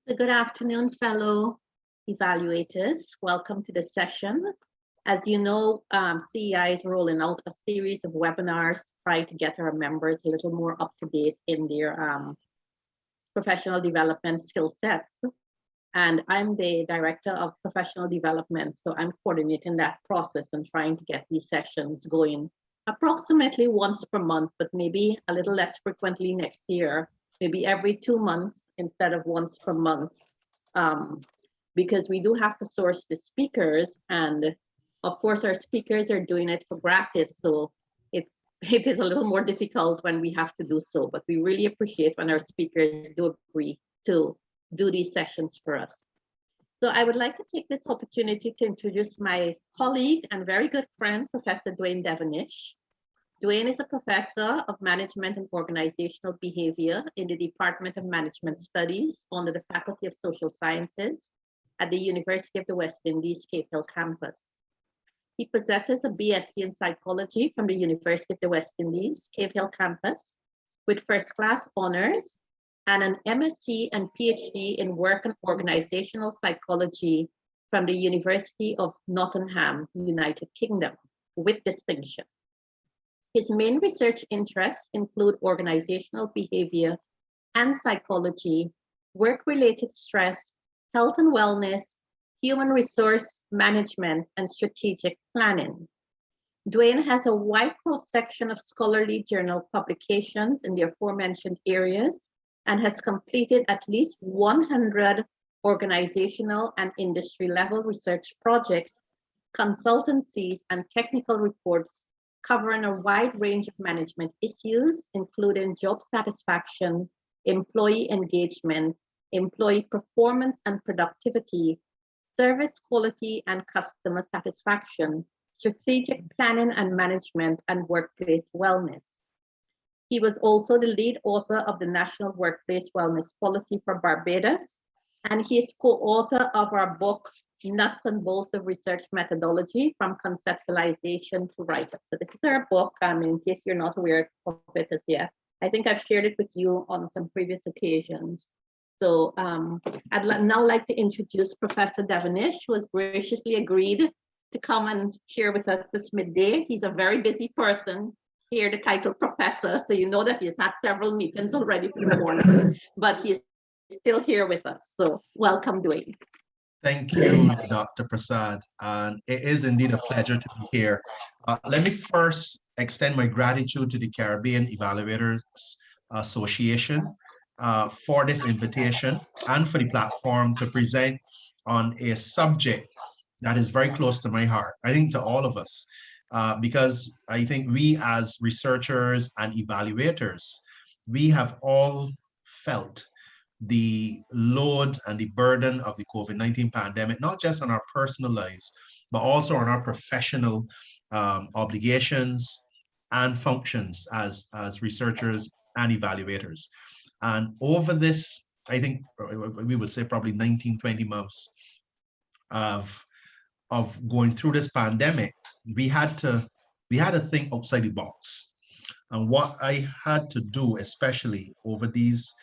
So good afternoon, fellow evaluators. Welcome to the session. As you know, CEI is rolling out a series of webinars to try to get our members a little more up to date in their professional development skill sets. And I'm the Director of Professional Development, so I'm coordinating that process and trying to get these sessions going approximately once per month, but maybe a little less frequently next year, maybe every 2 months instead of once per month, because we do have to source the speakers, and of course our speakers are doing it for gratis, so it is a little more difficult when we have to do so, but we really appreciate when our speakers do agree to do these sessions for us. So I would like to take this opportunity to introduce my colleague and very good friend, Professor Dwayne Devonish. Dwayne is a professor of management and organizational behavior in the Department of Management Studies under the Faculty of Social Sciences at the University of the West Indies, Cave Hill campus. He possesses a BSc in psychology from the University of the West Indies, Cave Hill campus, with first-class honors, and an MSc and PhD in work and organizational psychology from the University of Nottingham, United Kingdom, with distinction. His main research interests include organizational behavior and psychology, work-related stress, health and wellness, human resource management, and strategic planning. Dwayne has a wide cross-section of scholarly journal publications in the aforementioned areas and has completed at least 100 organizational and industry-level research projects, consultancies, and technical reports covering a wide range of management issues, including job satisfaction, employee engagement, employee performance and productivity, service quality and customer satisfaction, strategic planning and management, and workplace wellness. He was also the lead author of the National Workplace Wellness Policy for Barbados, and he is co-author of our book, Nuts and Bolts of Research Methodology, from Conceptualization to Write-Up. So this is our book, in case you're not aware of it as yet. I think I've shared it with you on some previous occasions. So I'd now like to introduce Professor Devonish, who has graciously agreed to come and share with us this midday. He's a very busy person. Here, the title professor, so you know that he's had several meetings already for the morning, but he's still here with us. So welcome, Dwayne. Thank you, Dr. Prasad, and it is indeed a pleasure to be here. Let me first extend my gratitude to the Caribbean Evaluators Association for this invitation and for the platform to present on a subject that is very close to my heart, I think to all of us. Because I think we as researchers and evaluators, we have all felt the load and the burden of the COVID-19 pandemic, not just on our personal lives, but also on our professional obligations and functions as researchers and evaluators. And over this, I think we would say probably 19, 20 months of going through this pandemic, we had to think outside the box. And what I had to do, especially over these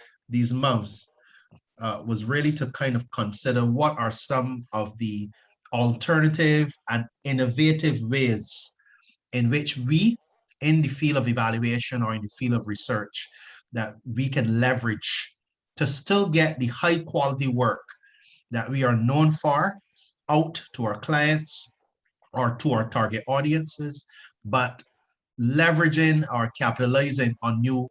months, was really to kind of consider what are some of the alternative and innovative ways in which we, in the field of evaluation or in the field of research, that we can leverage to still get the high quality work that we are known for out to our clients or to our target audiences, but leveraging or capitalizing on new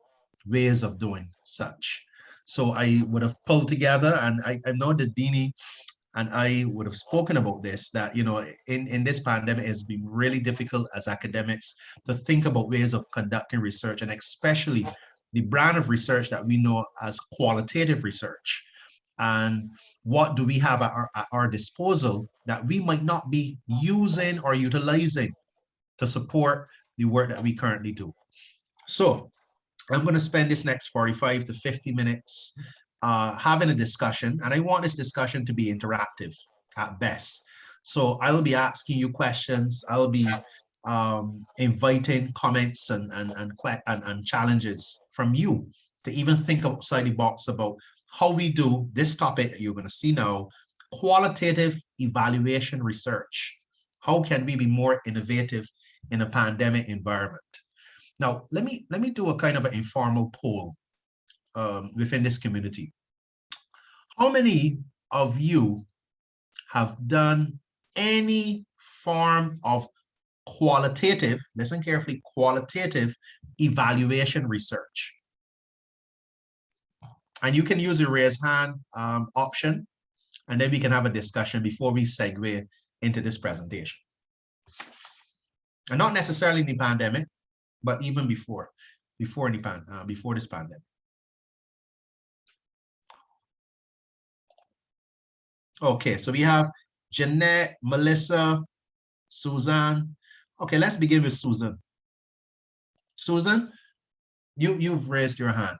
ways of doing such. So I would have pulled together, and I know that Dini and I would have spoken about this, that, you know, in this pandemic, it's been really difficult as academics to think about ways of conducting research, and especially the brand of research that we know as qualitative research. And what do we have at our disposal that we might not be using or utilizing to support the work that we currently do? So I'm going to spend this next 45 to 50 minutes having a discussion, and I want this discussion to be interactive at best. So I will be asking you questions. I'll be inviting comments and challenges from you to even think outside the box about how we do this topic that you're going to see now, qualitative evaluation research. How can we be more innovative in a pandemic environment? Now, let me do a kind of an informal poll within this community. How many of you have done any form of qualitative, listen carefully, qualitative evaluation research? And you can use the raise hand option, and then we can have a discussion before we segue into this presentation. And not necessarily in the pandemic, but even before this pandemic. Okay, so we have Jeanette, Melissa, Susan. Okay, let's begin with Susan. Susan, you've raised your hand.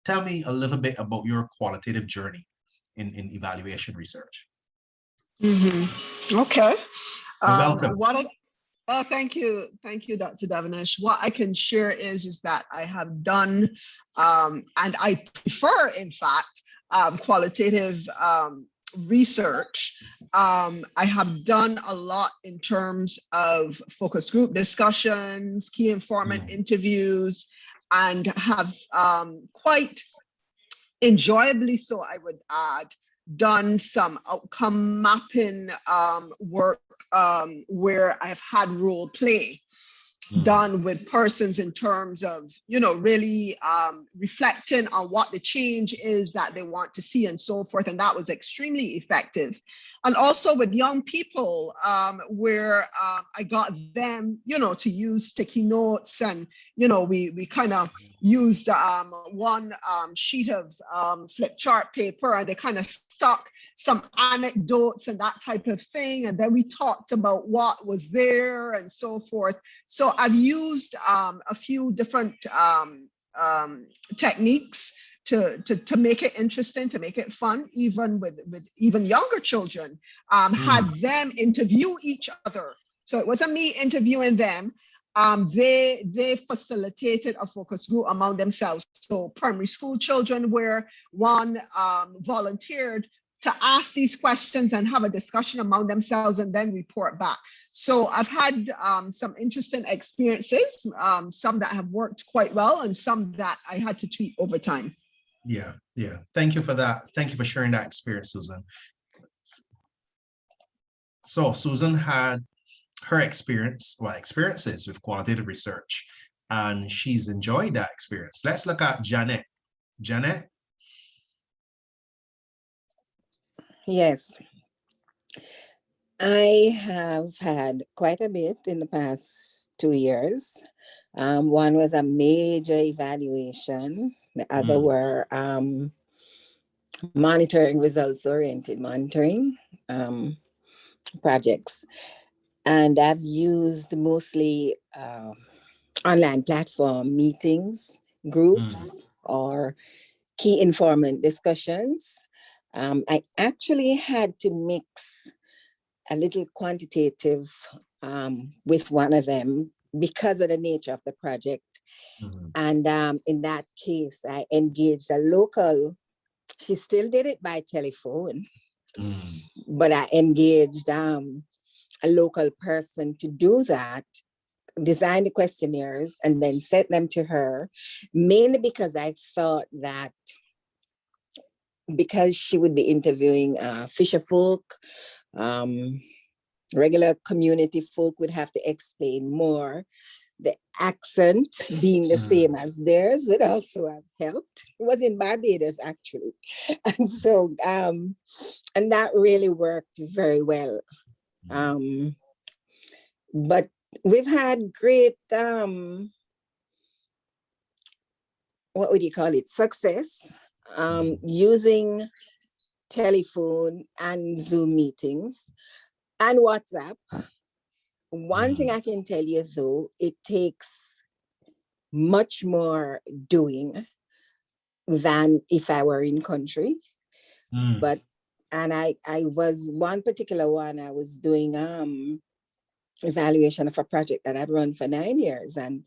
Tell me a little bit about your qualitative journey in evaluation research. Okay. Welcome. Thank you, Dr. Devonish. What I can share is that I have done, and I prefer, in fact, qualitative research. I have done a lot in terms of focus group discussions, key informant interviews, and have quite enjoyably so, I would add, done some outcome mapping work where I've had role play done with persons in terms of, really reflecting on what the change is that they want to see and so forth. And that was extremely effective. And also with young people where I got them, to use sticky notes, and, we kind of used one sheet of flip chart paper, and they kind of stuck some anecdotes and that type of thing. And then we talked about what was there and so forth. So I've used a few different techniques to make it interesting, to make it fun, even with even younger children, had them interview each other. So it wasn't me interviewing them. They facilitated a focus group among themselves. So primary school children, where one volunteered to ask these questions and have a discussion among themselves and then report back. So I've had some interesting experiences, some that have worked quite well and some that I had to tweak over time. Yeah. Thank you for that. Thank you for sharing that experience, Susan. So Susan had her experiences with qualitative research, and she's enjoyed that experience. Let's look at Janet. Janet? Yes, I have had quite a bit in the past 2 years. One was a major evaluation. The other were monitoring, results-oriented monitoring projects. And I've used mostly online platform meetings, groups, or key informant discussions. I actually had to mix a little quantitative with one of them because of the nature of the project. And in that case, I engaged a local, she still did it by telephone, but I engaged a local person to do that, design the questionnaires, and then sent them to her, mainly because I thought that because she would be interviewing fisher folk, regular community folk would have to explain more. The accent being the same as theirs would also have helped. It was in Barbados, actually. And so, and that really worked very well. But we've had great, what would you call it, success using telephone and Zoom meetings and WhatsApp. One thing I can tell you though, it takes much more doing than if I were in country. But, and I was one particular one, I was doing evaluation of a project that I'd run for 9 years. And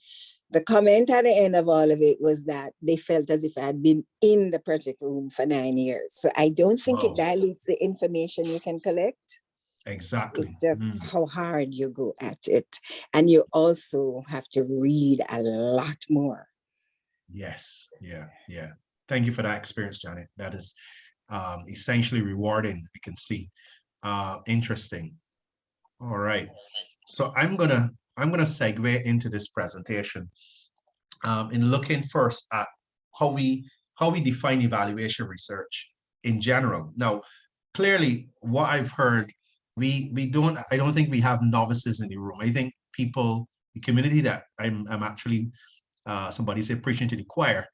The comment at the end of all of it was that they felt as if I had been in the project room for 9 years. So I don't think it Wow. dilutes the information you can collect. Exactly. It's just how hard you go at it. And you also have to read a lot more. Yes. Yeah. Yeah. Thank you for that experience, Janet. That is essentially rewarding, I can see. Interesting. All right. So I'm gonna segue into this presentation in looking first at how we define evaluation research in general. Now, clearly, what I've heard, I don't think we have novices in the room. I think people, the community that I'm actually somebody said preaching to the choir.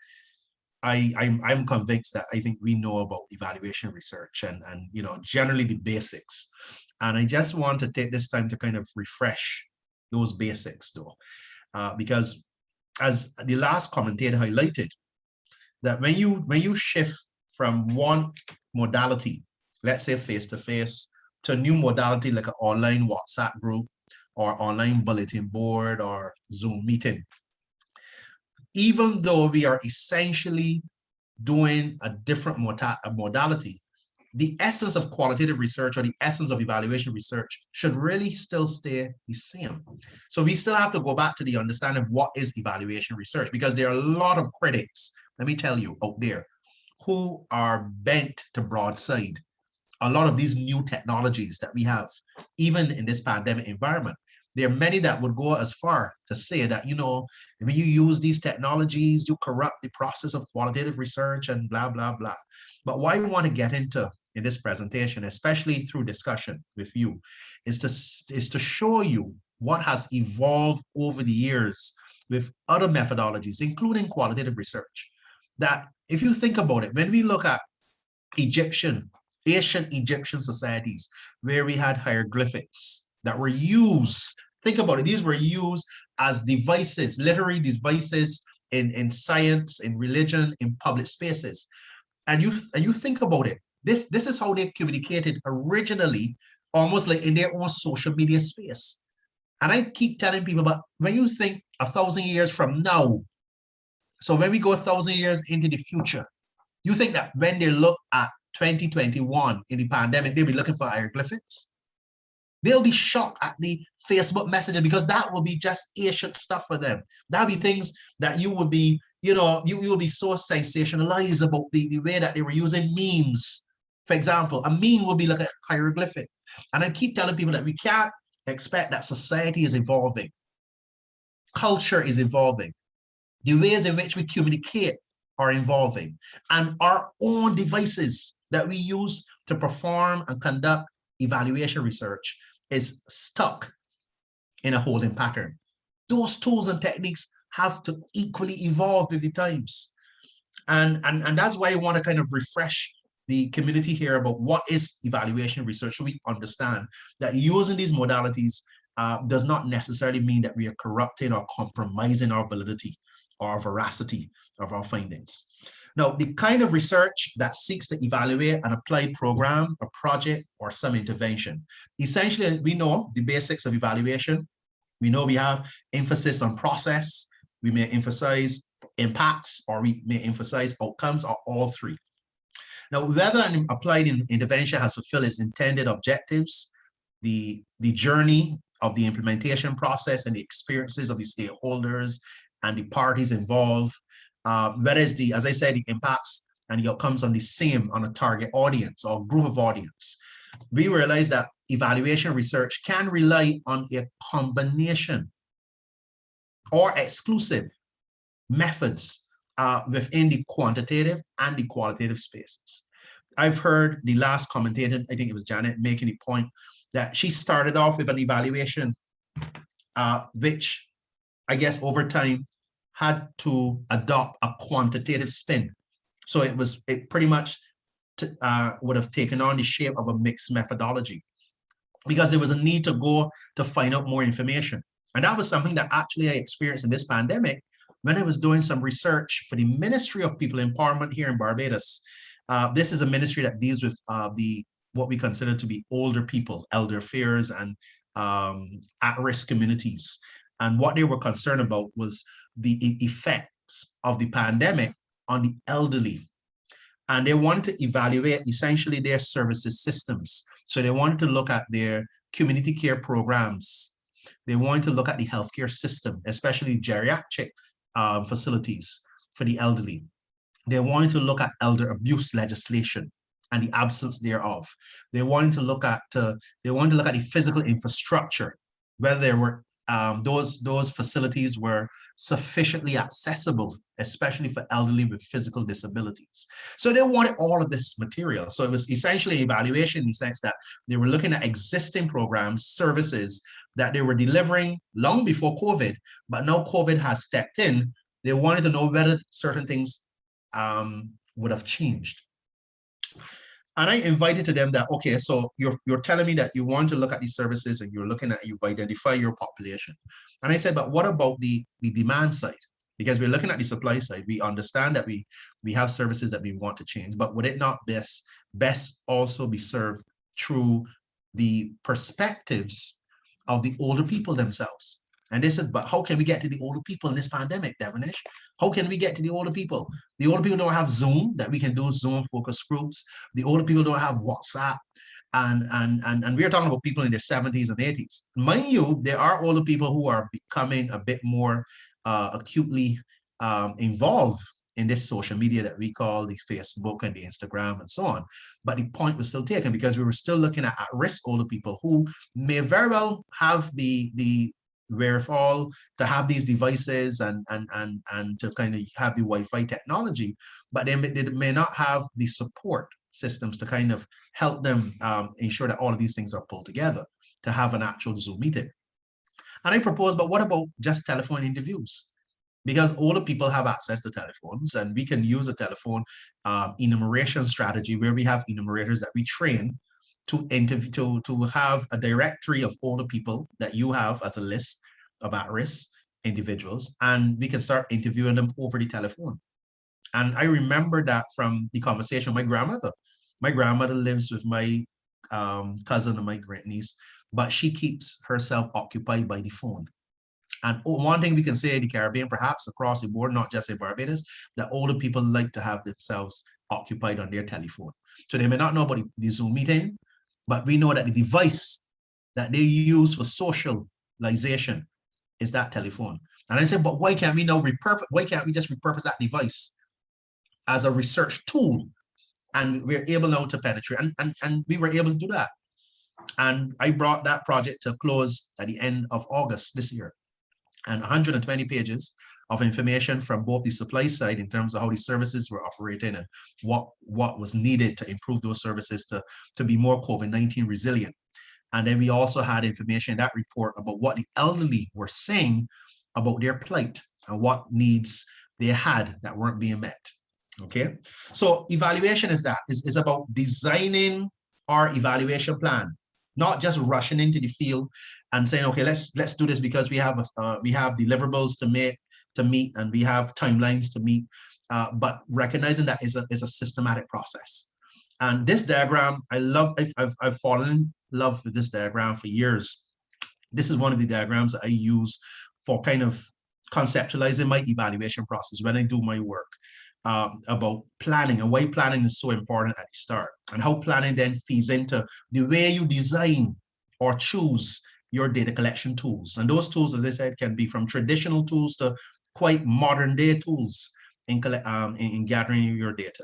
I'm convinced that I think we know about evaluation research and generally the basics. And I just want to take this time to kind of refresh those basics though, because as the last commentator highlighted, that when you shift from one modality, let's say face-to-face, to a new modality like an online WhatsApp group or online bulletin board or Zoom meeting, even though we are essentially doing a different modality, the essence of qualitative research or the essence of evaluation research should really still stay the same. So we still have to go back to the understanding of what is evaluation research, because there are a lot of critics, let me tell you, out there who are bent to broadside a lot of these new technologies that we have, even in this pandemic environment. There are many that would go as far to say that, when you use these technologies, you corrupt the process of qualitative research and blah, blah, blah. But what I want to get into in this presentation, especially through discussion with you, is to show you what has evolved over the years with other methodologies, including qualitative research. That if you think about it, when we look at ancient Egyptian societies where we had hieroglyphics that were used. Think about it. These were used as devices, literary devices in science, in religion, in public spaces. And you think about it. This is how they communicated originally, almost like in their own social media space. And I keep telling people, but when you think 1,000 years from now, so when we go 1,000 years into the future, you think that when they look at 2021 in the pandemic, they'll be looking for hieroglyphics? They'll be shocked at the Facebook Messenger, because that will be just ancient stuff for them. That'll be things that you will be, you will be so sensationalized about the way that they were using memes. For example, a meme will be like a hieroglyphic. And I keep telling people that we can't expect that society is evolving. Culture is evolving. The ways in which we communicate are evolving. And our own devices that we use to perform and conduct evaluation research is stuck in a holding pattern. Those tools and techniques have to equally evolve with the times. And that's why I want to kind of refresh the community here about what is evaluation research, so we understand that using these modalities does not necessarily mean that we are corrupting or compromising our validity or veracity of our findings. Now, the kind of research that seeks to evaluate an applied program, a project, or some intervention. Essentially, we know the basics of evaluation. We know we have emphasis on process. We may emphasize impacts, or we may emphasize outcomes, or all three. Now, whether an applied intervention has fulfilled its intended objectives, the journey of the implementation process and the experiences of the stakeholders and the parties involved, whether it's as I said, the impacts and the outcomes on a target audience or group of audience, we realize that evaluation research can rely on a combination or exclusive methods within the quantitative and the qualitative spaces. I've heard the last commentator, I think it was Janet, making the point that she started off with an evaluation, which I guess over time had to adopt a quantitative spin. So it pretty much would have taken on the shape of a mixed methodology, because there was a need to go to find out more information. And that was something that actually I experienced in this pandemic when I was doing some research for the Ministry of People Empowerment here in Barbados. This is a ministry that deals with what we consider to be older people, elder affairs, and at-risk communities. And what they were concerned about was the effects of the pandemic on the elderly. And they wanted to evaluate essentially their services systems. So they wanted to look at their community care programs. They wanted to look at the healthcare system, especially geriatric facilities for the elderly. They wanted to look at elder abuse legislation and the absence thereof. They wanted to look at the physical infrastructure, whether there were those facilities were sufficiently accessible, especially for elderly with physical disabilities. So they wanted all of this material. So it was essentially evaluation in the sense that they were looking at existing programs, services that they were delivering long before COVID, but now COVID has stepped in. They wanted to know whether certain things would have changed. And I invited to them that, okay, so you're telling me that you want to look at these services and you've identified your population. And I said, but what about the demand side? Because we're looking at the supply side. We understand that we have services that we want to change, but would it not best also be served through the perspectives of the older people themselves? And they said, but how can we get to the older people in this pandemic, Devonish? How can we get to the older people? The older people don't have Zoom, that we can do Zoom focus groups. The older people don't have WhatsApp. And we're talking about people in their 70s and 80s. Mind you, there are older people who are becoming a bit more acutely involved in this social media that we call the Facebook and the Instagram and so on. But the point was still taken because we were still looking at risk older people who may very well have the wherewithal to have these devices and to kind of have the Wi-Fi technology, but they may not have the support systems to kind of help them ensure that all of these things are pulled together to have an actual Zoom meeting. And I proposed, but what about just telephone interviews? Because older people have access to telephones, and we can use a telephone enumeration strategy where we have enumerators that we train to interview, to have a directory of older people that you have as a list of at-risk individuals, and we can start interviewing them over the telephone. And I remember that from the conversation with my grandmother. My grandmother lives with my cousin and my great-niece, but she keeps herself occupied by the phone. And one thing we can say in the Caribbean, perhaps across the board, not just in Barbados, that older people like to have themselves occupied on their telephone. So they may not know about the Zoom meeting, but we know that the device that they use for socialization is that telephone. And I said, but why can't we now why can't we just repurpose that device as a research tool? And we're able now to penetrate, and we were able to do that. And I brought that project to a close at the end of August this year. And 120 pages of information from both the supply side in terms of how the services were operating and what was needed to improve those services to be more COVID-19 resilient. And then we also had information in that report about what the elderly were saying about their plight and what needs they had that weren't being met. Okay, so evaluation is about designing our evaluation plan, not just rushing into the field and saying, okay, let's do this because we have deliverables to meet and we have timelines to meet, but recognizing that is a systematic process. And this diagram, I've fallen in love with this diagram for years. This is one of the diagrams that I use for kind of conceptualizing my evaluation process when I do my work about planning and why planning is so important at the start, and how planning then feeds into the way you design or choose your data collection tools. And those tools, as I said, can be from traditional tools to quite modern day tools in gathering your data.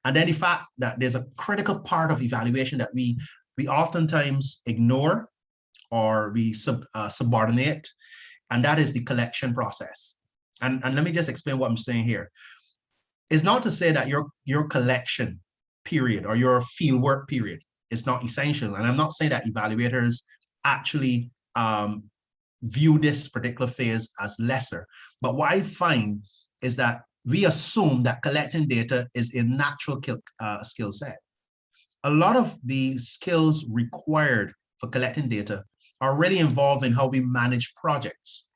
And then the fact that there's a critical part of evaluation that we oftentimes ignore or we subordinate, and that is the collection process. And let me just explain what I'm saying here. It's not to say that your collection period or your fieldwork period is not essential. And I'm not saying that evaluators actually view this particular phase as lesser. But what I find is that we assume that collecting data is a natural skill set. A lot of the skills required for collecting data are already involved in how we manage projects.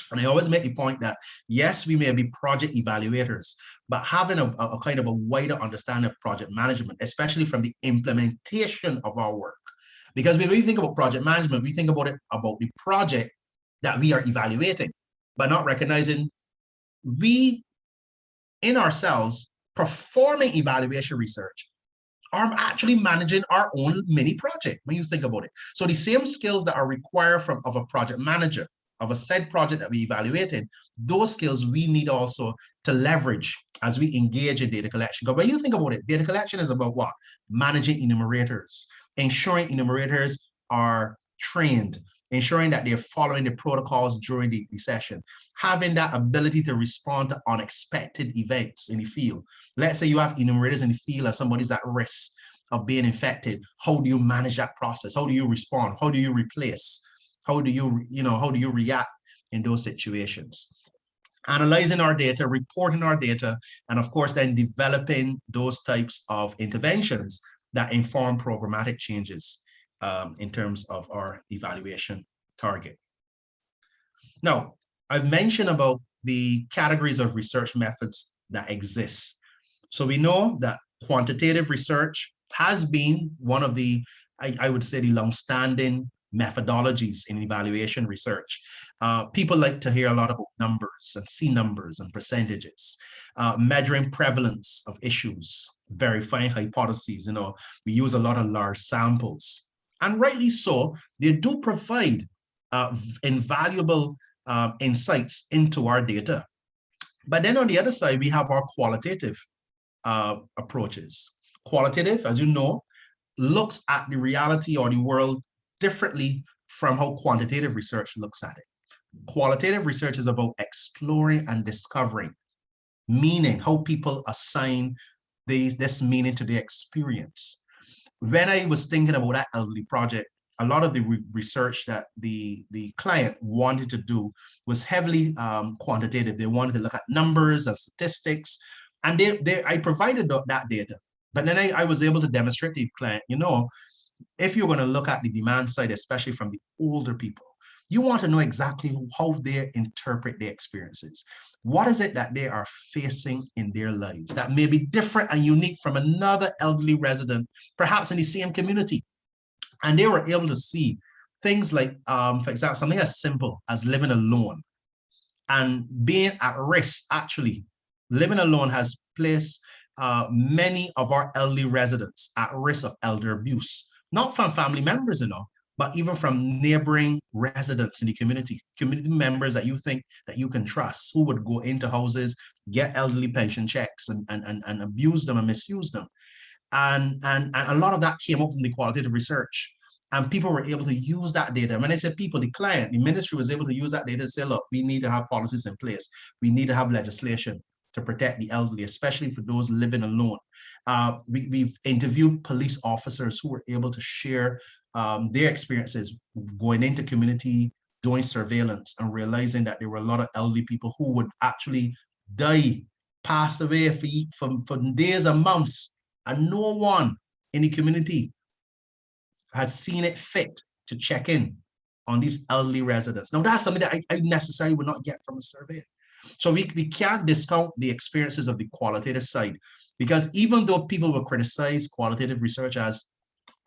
And I always make the point that, yes, we may be project evaluators, but having a kind of a wider understanding of project management, especially from the implementation of our work. Because when we think about project management, we think about the project that we are evaluating, but not recognizing we in ourselves performing evaluation research are actually managing our own mini project when you think about it. So the same skills that are required of a project manager, of a said project that we evaluated, those skills we need also to leverage as we engage in data collection. Because when you think about it, data collection is about what? Managing enumerators, ensuring enumerators are trained, ensuring that they're following the protocols during the session, having that ability to respond to unexpected events in the field. Let's say you have enumerators in the field and somebody's at risk of being infected. How do you manage that process? How do you respond? How do you replace? How do you react in those situations? Analyzing our data, reporting our data, and of course then developing those types of interventions that inform programmatic changes in terms of our evaluation target. Now, I've mentioned about the categories of research methods that exist. So we know that quantitative research has been one of the, I would say, the long-standing methodologies in evaluation research. People like to hear a lot about numbers and see numbers and percentages, measuring prevalence of issues, verifying hypotheses. We use a lot of large samples, and rightly so. They do provide invaluable insights into our data. But then on the other side, we have our qualitative approaches. Qualitative, as you know, looks at the reality or the world differently from how quantitative research looks at it. Qualitative research is about exploring and discovering meaning, how people assign this meaning to their experience. When I was thinking about that elderly project, a lot of the research that the client wanted to do was heavily quantitative. They wanted to look at numbers and statistics, and I provided that data. But then I was able to demonstrate to the client, if you're going to look at the demand side, especially from the older people, you want to know exactly how they interpret their experiences. What is it that they are facing in their lives that may be different and unique from another elderly resident, perhaps in the same community? And they were able to see things like, for example, something as simple as living alone and being at risk. Actually, living alone has placed many of our elderly residents at risk of elder abuse, not from family members, but even from neighboring residents in the community members that you think that you can trust, who would go into houses, get elderly pension checks and abuse them and misuse them. And a lot of that came up from the qualitative research. And people were able to use that data. When I say people, the client, the ministry was able to use that data to say, look, we need to have policies in place. We need to have legislation to protect the elderly, especially for those living alone. We've interviewed police officers who were able to share their experiences going into community, doing surveillance, and realizing that there were a lot of elderly people who would actually die, passed away for days and months, and no one in the community had seen it fit to check in on these elderly residents. Now, that's something that I necessarily would not get from a survey. So we can't discount the experiences of the qualitative side, because even though people will criticize qualitative research as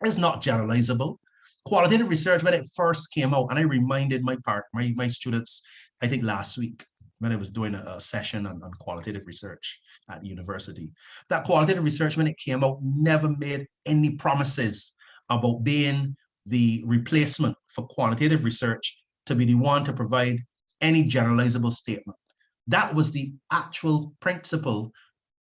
it's not generalizable, qualitative research, when it first came out, and I reminded my students, I think last week, when I was doing a session on qualitative research at the university, that qualitative research, when it came out, never made any promises about being the replacement for quantitative research to be the one to provide any generalizable statement. That was the actual principle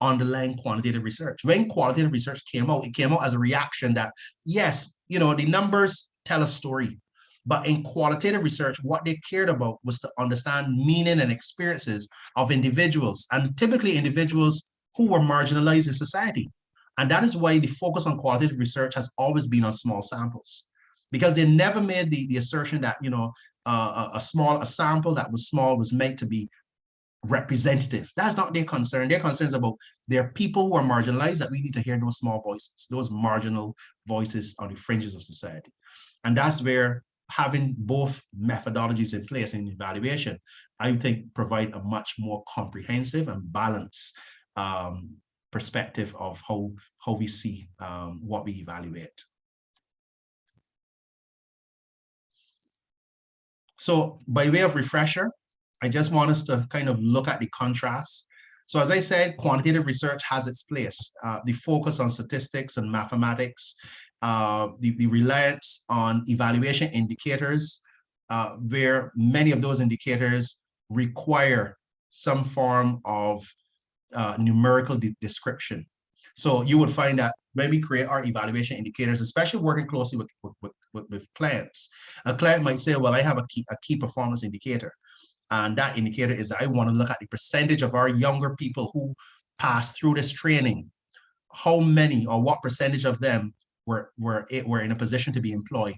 underlying quantitative research. When qualitative research came out, it came out as a reaction that, yes, the numbers tell a story, but in qualitative research, what they cared about was to understand meaning and experiences of individuals, and typically individuals who were marginalized in society. And that is why the focus on qualitative research has always been on small samples, because they never made the assertion that, a sample that was small was meant to be representative. That's not their concern. Their concern is about their people who are marginalized, that we need to hear those small voices, those marginal voices on the fringes of society. And that's where having both methodologies in place in evaluation, I think, provide a much more comprehensive and balanced perspective of how we see what we evaluate. So by way of refresher, I just want us to kind of look at the contrast. So as I said, quantitative research has its place. The focus on statistics and mathematics, the reliance on evaluation indicators, where many of those indicators require some form of numerical description. So you would find that when we create our evaluation indicators, especially working closely with clients, a client might say, well, I have a key performance indicator. And that indicator is I want to look at the percentage of our younger people who passed through this training. How many or what percentage of them were in a position to be employed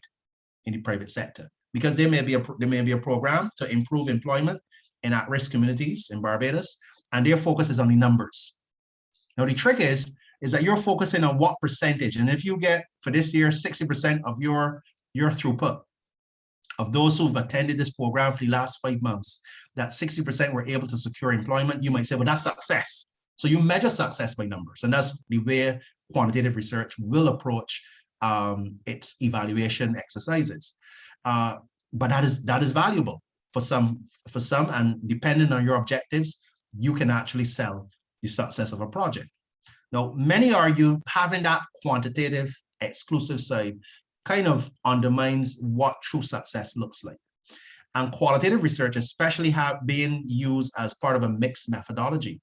in the private sector? Because there may be a program to improve employment in at-risk communities in Barbados, and their focus is on the numbers. Now the trick is that you're focusing on what percentage, and if you get for this year 60% of your throughput of those who've attended this program for the last 5 months, that 60% were able to secure employment, you might say, well, that's success. So you measure success by numbers, and that's the way quantitative research will approach its evaluation exercises. But that is valuable for some, and depending on your objectives, you can actually sell the success of a project. Now, many argue having that quantitative exclusive side kind of undermines what true success looks like. And qualitative research, especially being used as part of a mixed methodology,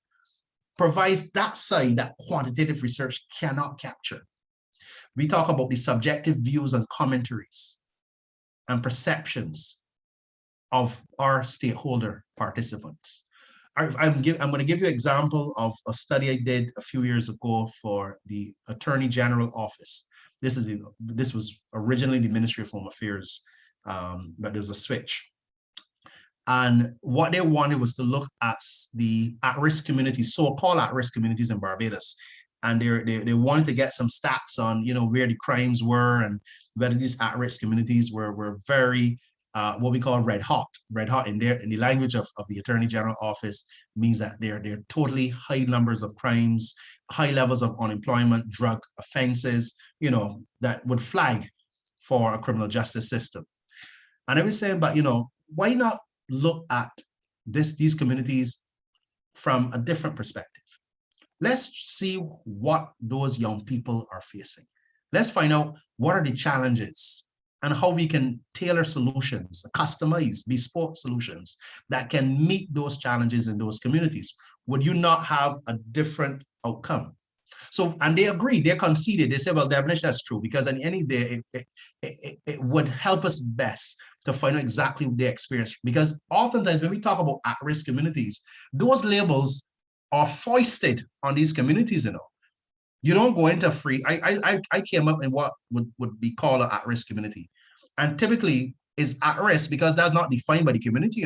provides that side that quantitative research cannot capture. We talk about the subjective views and commentaries and perceptions of our stakeholder participants. I'm going to give you an example of a study I did a few years ago for the Attorney General Office. This was originally the Ministry of Home Affairs, but there was a switch. And what they wanted was to look at the at-risk communities, so-called at-risk communities in Barbados. And they wanted to get some stats on, where the crimes were and whether these at-risk communities were very, what we call red hot. Red hot in the language of the Attorney General Office means that they're totally high numbers of crimes, high levels of unemployment, drug offenses, that would flag for a criminal justice system. And I was saying, but why not look at these communities from a different perspective? Let's see what those young people are facing. Let's find out what are the challenges and how we can tailor solutions, customize bespoke solutions that can meet those challenges in those communities. Would you not have a different outcome? So, and they agreed, they conceded, they said, well, Devonish, that's true, because at the end of the day, it would help us best to find out exactly what they experience. Because oftentimes when we talk about at-risk communities, those labels are foisted on these communities, You don't go into free. I came up in what would be called an at-risk community. And typically is at risk because that's not defined by the community,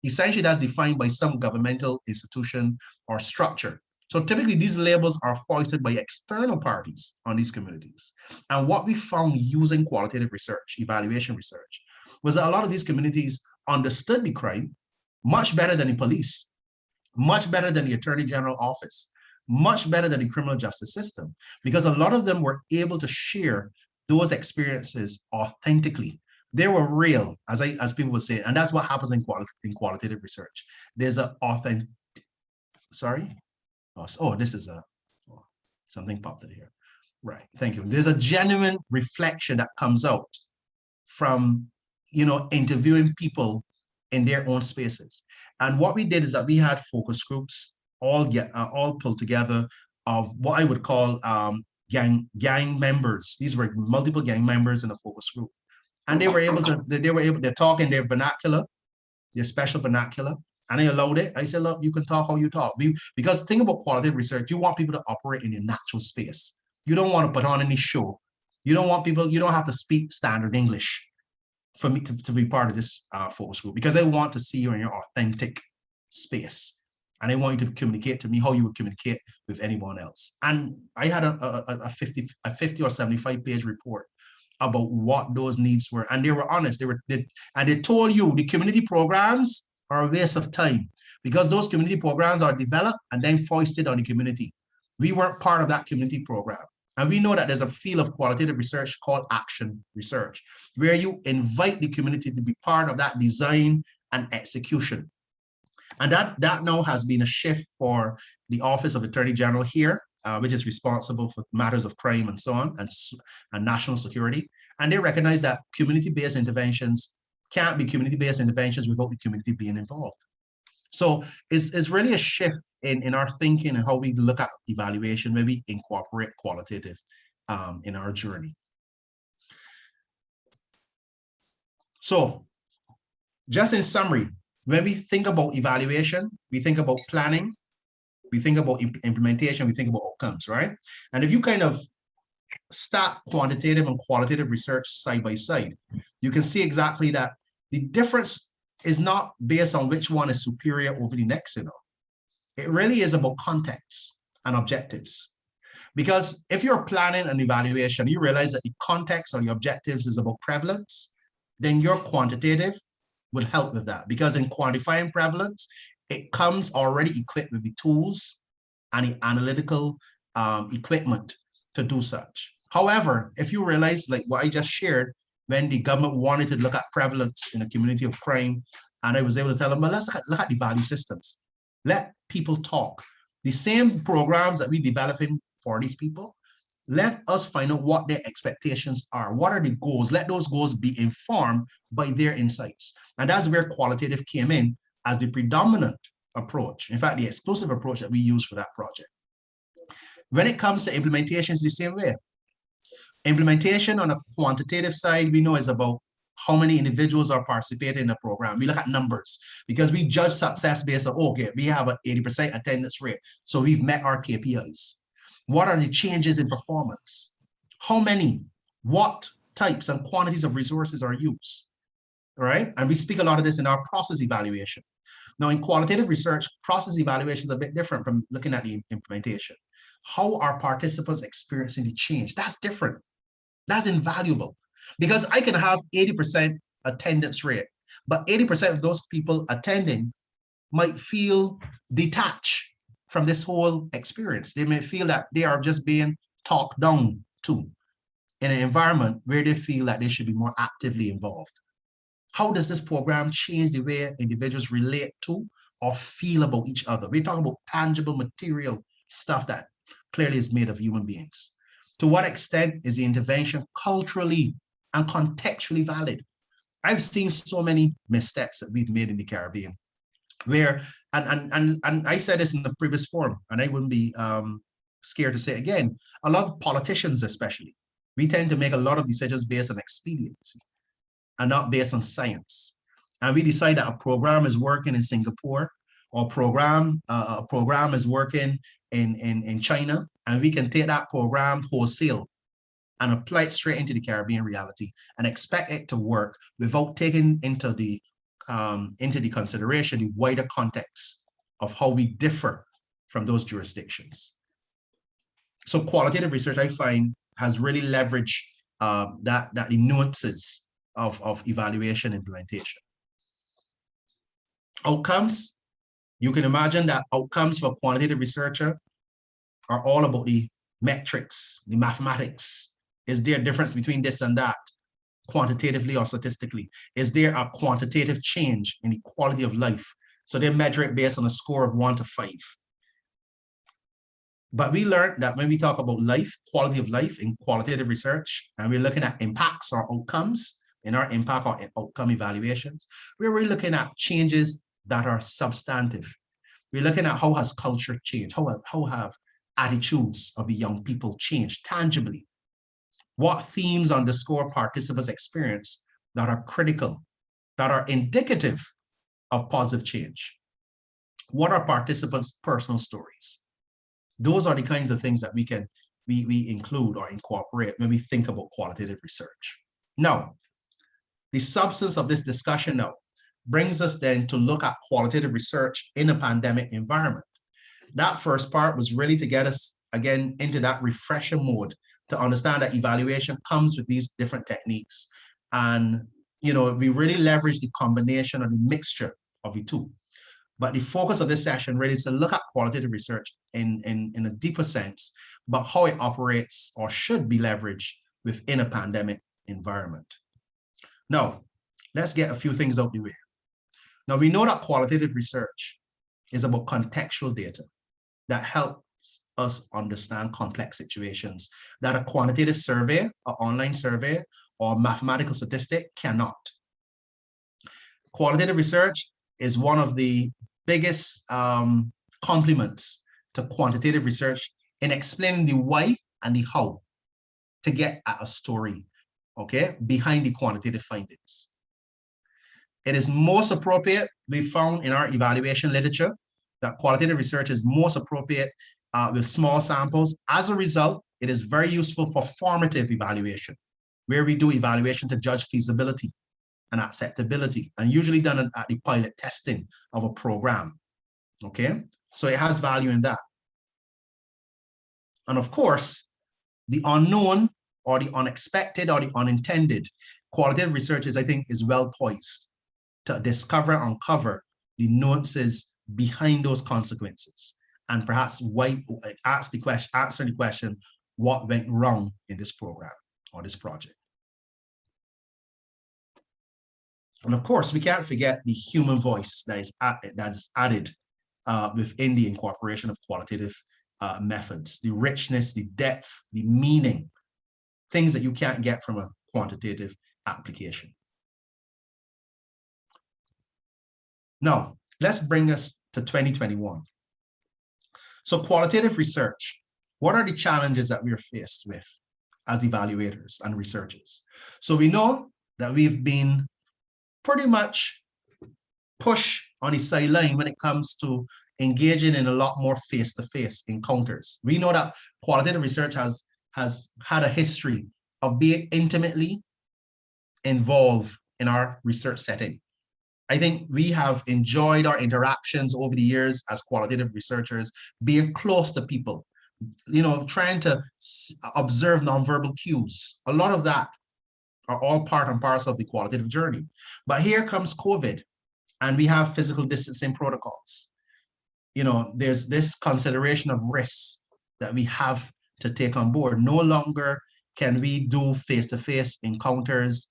Essentially, that's defined by some governmental institution or structure. So typically these labels are foisted by external parties on these communities. And what we found using qualitative research, evaluation research, was that a lot of these communities understood the crime much better than the police, much better than the Attorney General Office, much better than the criminal justice system, because a lot of them were able to share those experiences authentically. They were real, as people would say, and that's what happens in qualitative research. There's an authentic, sorry? Oh, this is something popped in here. Right, thank you. There's a genuine reflection that comes out from, interviewing people in their own spaces. And what we did is that we had focus groups all pulled together of what I would call gang members. These were multiple gang members in a focus group, and they were able to talk in their vernacular, their special vernacular, and I allowed it. I said, look, you can talk how you talk. Because the thing about qualitative research, you want people to operate in a natural space. You don't want to put on any show. You don't have to speak standard English for me to be part of this focus group, because I want to see you in your authentic space. And I want you to communicate to me how you would communicate with anyone else. And I had a 50 or 75 page report about what those needs were. And they were honest. They told you the community programs are a waste of time, because those community programs are developed and then foisted on the community. We weren't part of that community program. And we know that there's a field of qualitative research called action research, where you invite the community to be part of that design and execution And that now has been a shift for the Office of Attorney General here, which is responsible for matters of crime and so on, and national security. And they recognize that community-based interventions can't be community-based interventions without the community being involved. So it's really a shift in our thinking and how we look at evaluation when we incorporate qualitative in our journey. So just in summary, when we think about evaluation, we think about planning, we think about implementation, we think about outcomes, right? And if you kind of stack quantitative and qualitative research side by side, you can see exactly that the difference is not based on which one is superior over the next, you know. It really is about context and objectives. Because if you're planning an evaluation, you realize that the context or the objectives is about prevalence, then your quantitative would help with that. Because in quantifying prevalence, it comes already equipped with the tools and the analytical equipment to do such. However, if you realize, like what I just shared, when the government wanted to look at prevalence in a community of crime, and I was able to tell them, well, let's look at the value systems. Let people talk. The same programs that we're developing for these people, let us find out what their expectations are. What are the goals? Let those goals be informed by their insights. And that's where qualitative came in as the predominant approach. In fact, the exclusive approach that we use for that project. When it comes to implementation, it's the same way. Implementation on a quantitative side, we know is about how many individuals are participating in the program. We look at numbers because we judge success based on, okay, we have an 80% attendance rate, so we've met our KPIs. What are the changes in performance? How many, what types and quantities of resources are used, right? And we speak a lot of this in our process evaluation. Now, in qualitative research, process evaluation is a bit different from looking at the implementation. How are participants experiencing the change? That's different. That's invaluable because I can have 80% attendance rate, but 80% of those people attending might feel detached from this whole experience. They may feel that they are just being talked down to in an environment where they feel that they should be more actively involved. How does this program change the way individuals relate to or feel about each other? We're talking about tangible material stuff that clearly is made of human beings. To what extent is the intervention culturally and contextually valid? I've seen so many missteps that we've made in the Caribbean where, and I said this in the previous forum, and I wouldn't be scared to say it again, a lot of politicians especially, we tend to make a lot of decisions based on expediency and not based on science. And we decide that a program is working in Singapore or a program is working in China, and we can take that program wholesale and apply it straight into the Caribbean reality and expect it to work without taking into the consideration the wider context of how we differ from those jurisdictions. So qualitative research, I find, has really leveraged the nuances of evaluation implementation. Outcomes, you can imagine that outcomes for a quantitative researcher are all about the metrics, the mathematics. Is there a difference between this and that, quantitatively or statistically? Is there a quantitative change in the quality of life? So they measure it based on a score of 1 to 5. But we learned that when we talk about life, quality of life in qualitative research, and we're looking at impacts or outcomes in our impact or outcome evaluations, we're really looking at changes that are substantive. We're looking at how has culture changed, how have attitudes of the young people changed tangibly. What themes underscore participants' experience that are critical, that are indicative of positive change? What are participants' personal stories? Those are the kinds of things that we include or incorporate when we think about qualitative research. Now, the substance of this discussion now brings us then to look at qualitative research in a pandemic environment. That first part was really to get us again into that refresher mode to understand that evaluation comes with these different techniques. And, you know, we really leverage the combination or the mixture of the two. But the focus of this session really is to look at qualitative research in a deeper sense, but how it operates or should be leveraged within a pandemic environment. Now, let's get a few things out the way. Now, we know that qualitative research is about contextual data that helps us understand complex situations that a quantitative survey, an online survey, or mathematical statistic cannot. Qualitative research is one of the biggest complements to quantitative research in explaining the why and the how to get at a story, okay, behind the quantitative findings. It is most appropriate, we found in our evaluation literature, that qualitative research is most appropriate with small samples. As a result, it is very useful for formative evaluation, where we do evaluation to judge feasibility and acceptability, and usually done at the pilot testing of a program, okay? So it has value in that. And of course, the unknown or the unexpected or the unintended, qualitative research is, I think, is well poised to discover, uncover the nuances behind those consequences, and perhaps answer the question, what went wrong in this program or this project? And of course, we can't forget the human voice that is added within the incorporation of qualitative methods, the richness, the depth, the meaning, things that you can't get from a quantitative application. Now, let's bring us to 2021. So qualitative research, what are the challenges that we are faced with as evaluators and researchers? So we know that we've been pretty much pushed on the sideline when it comes to engaging in a lot more face-to-face encounters. We know that qualitative research has had a history of being intimately involved in our research setting. I think we have enjoyed our interactions over the years as qualitative researchers, being close to people, trying to observe nonverbal cues. A lot of that are all part and parcel of the qualitative journey. But here comes COVID, and we have physical distancing protocols. There's this consideration of risks that we have to take on board. No longer can we do face-to-face encounters,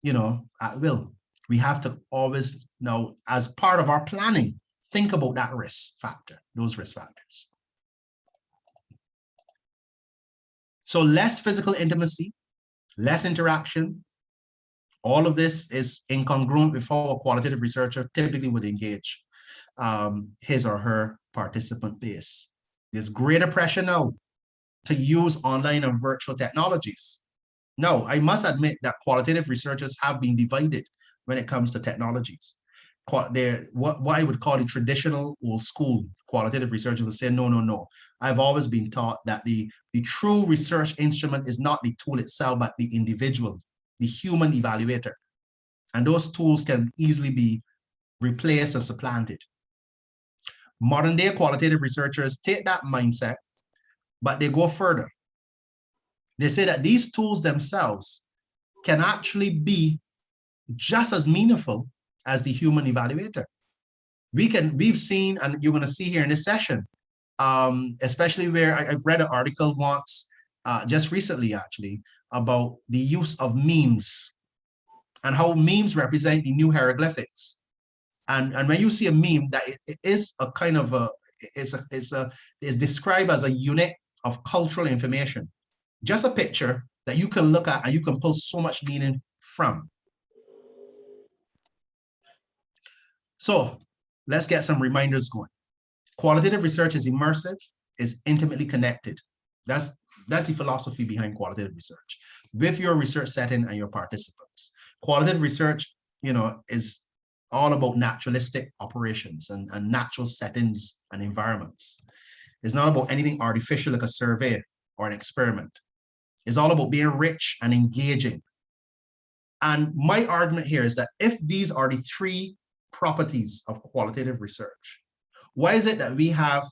at will. We have to always now, as part of our planning, think about that risk factor, those risk factors. So less physical intimacy, less interaction, all of this is incongruent with how a qualitative researcher typically would engage his or her participant base. There's greater pressure now to use online and virtual technologies. Now, I must admit that qualitative researchers have been divided when it comes to technologies. What I would call the traditional old school qualitative researchers will say, no. I've always been taught that the true research instrument is not the tool itself, but the individual, the human evaluator. And those tools can easily be replaced or supplanted. Modern day qualitative researchers take that mindset, but they go further. They say that these tools themselves can actually be just as meaningful as the human evaluator. We've seen, and you're going to see here in this session, especially where I've read an article once, just recently actually, about the use of memes and how memes represent the new hieroglyphics. And when you see a meme, that it is a kind of is described as a unit of cultural information, just a picture that you can look at and you can pull so much meaning from. So let's get some reminders going. Qualitative research is immersive, is intimately connected. That's the philosophy behind qualitative research with your research setting and your participants. Qualitative research, is all about naturalistic operations and natural settings and environments. It's not about anything artificial like a survey or an experiment. It's all about being rich and engaging. And my argument here is that if these are the three properties of qualitative research, why is it that we have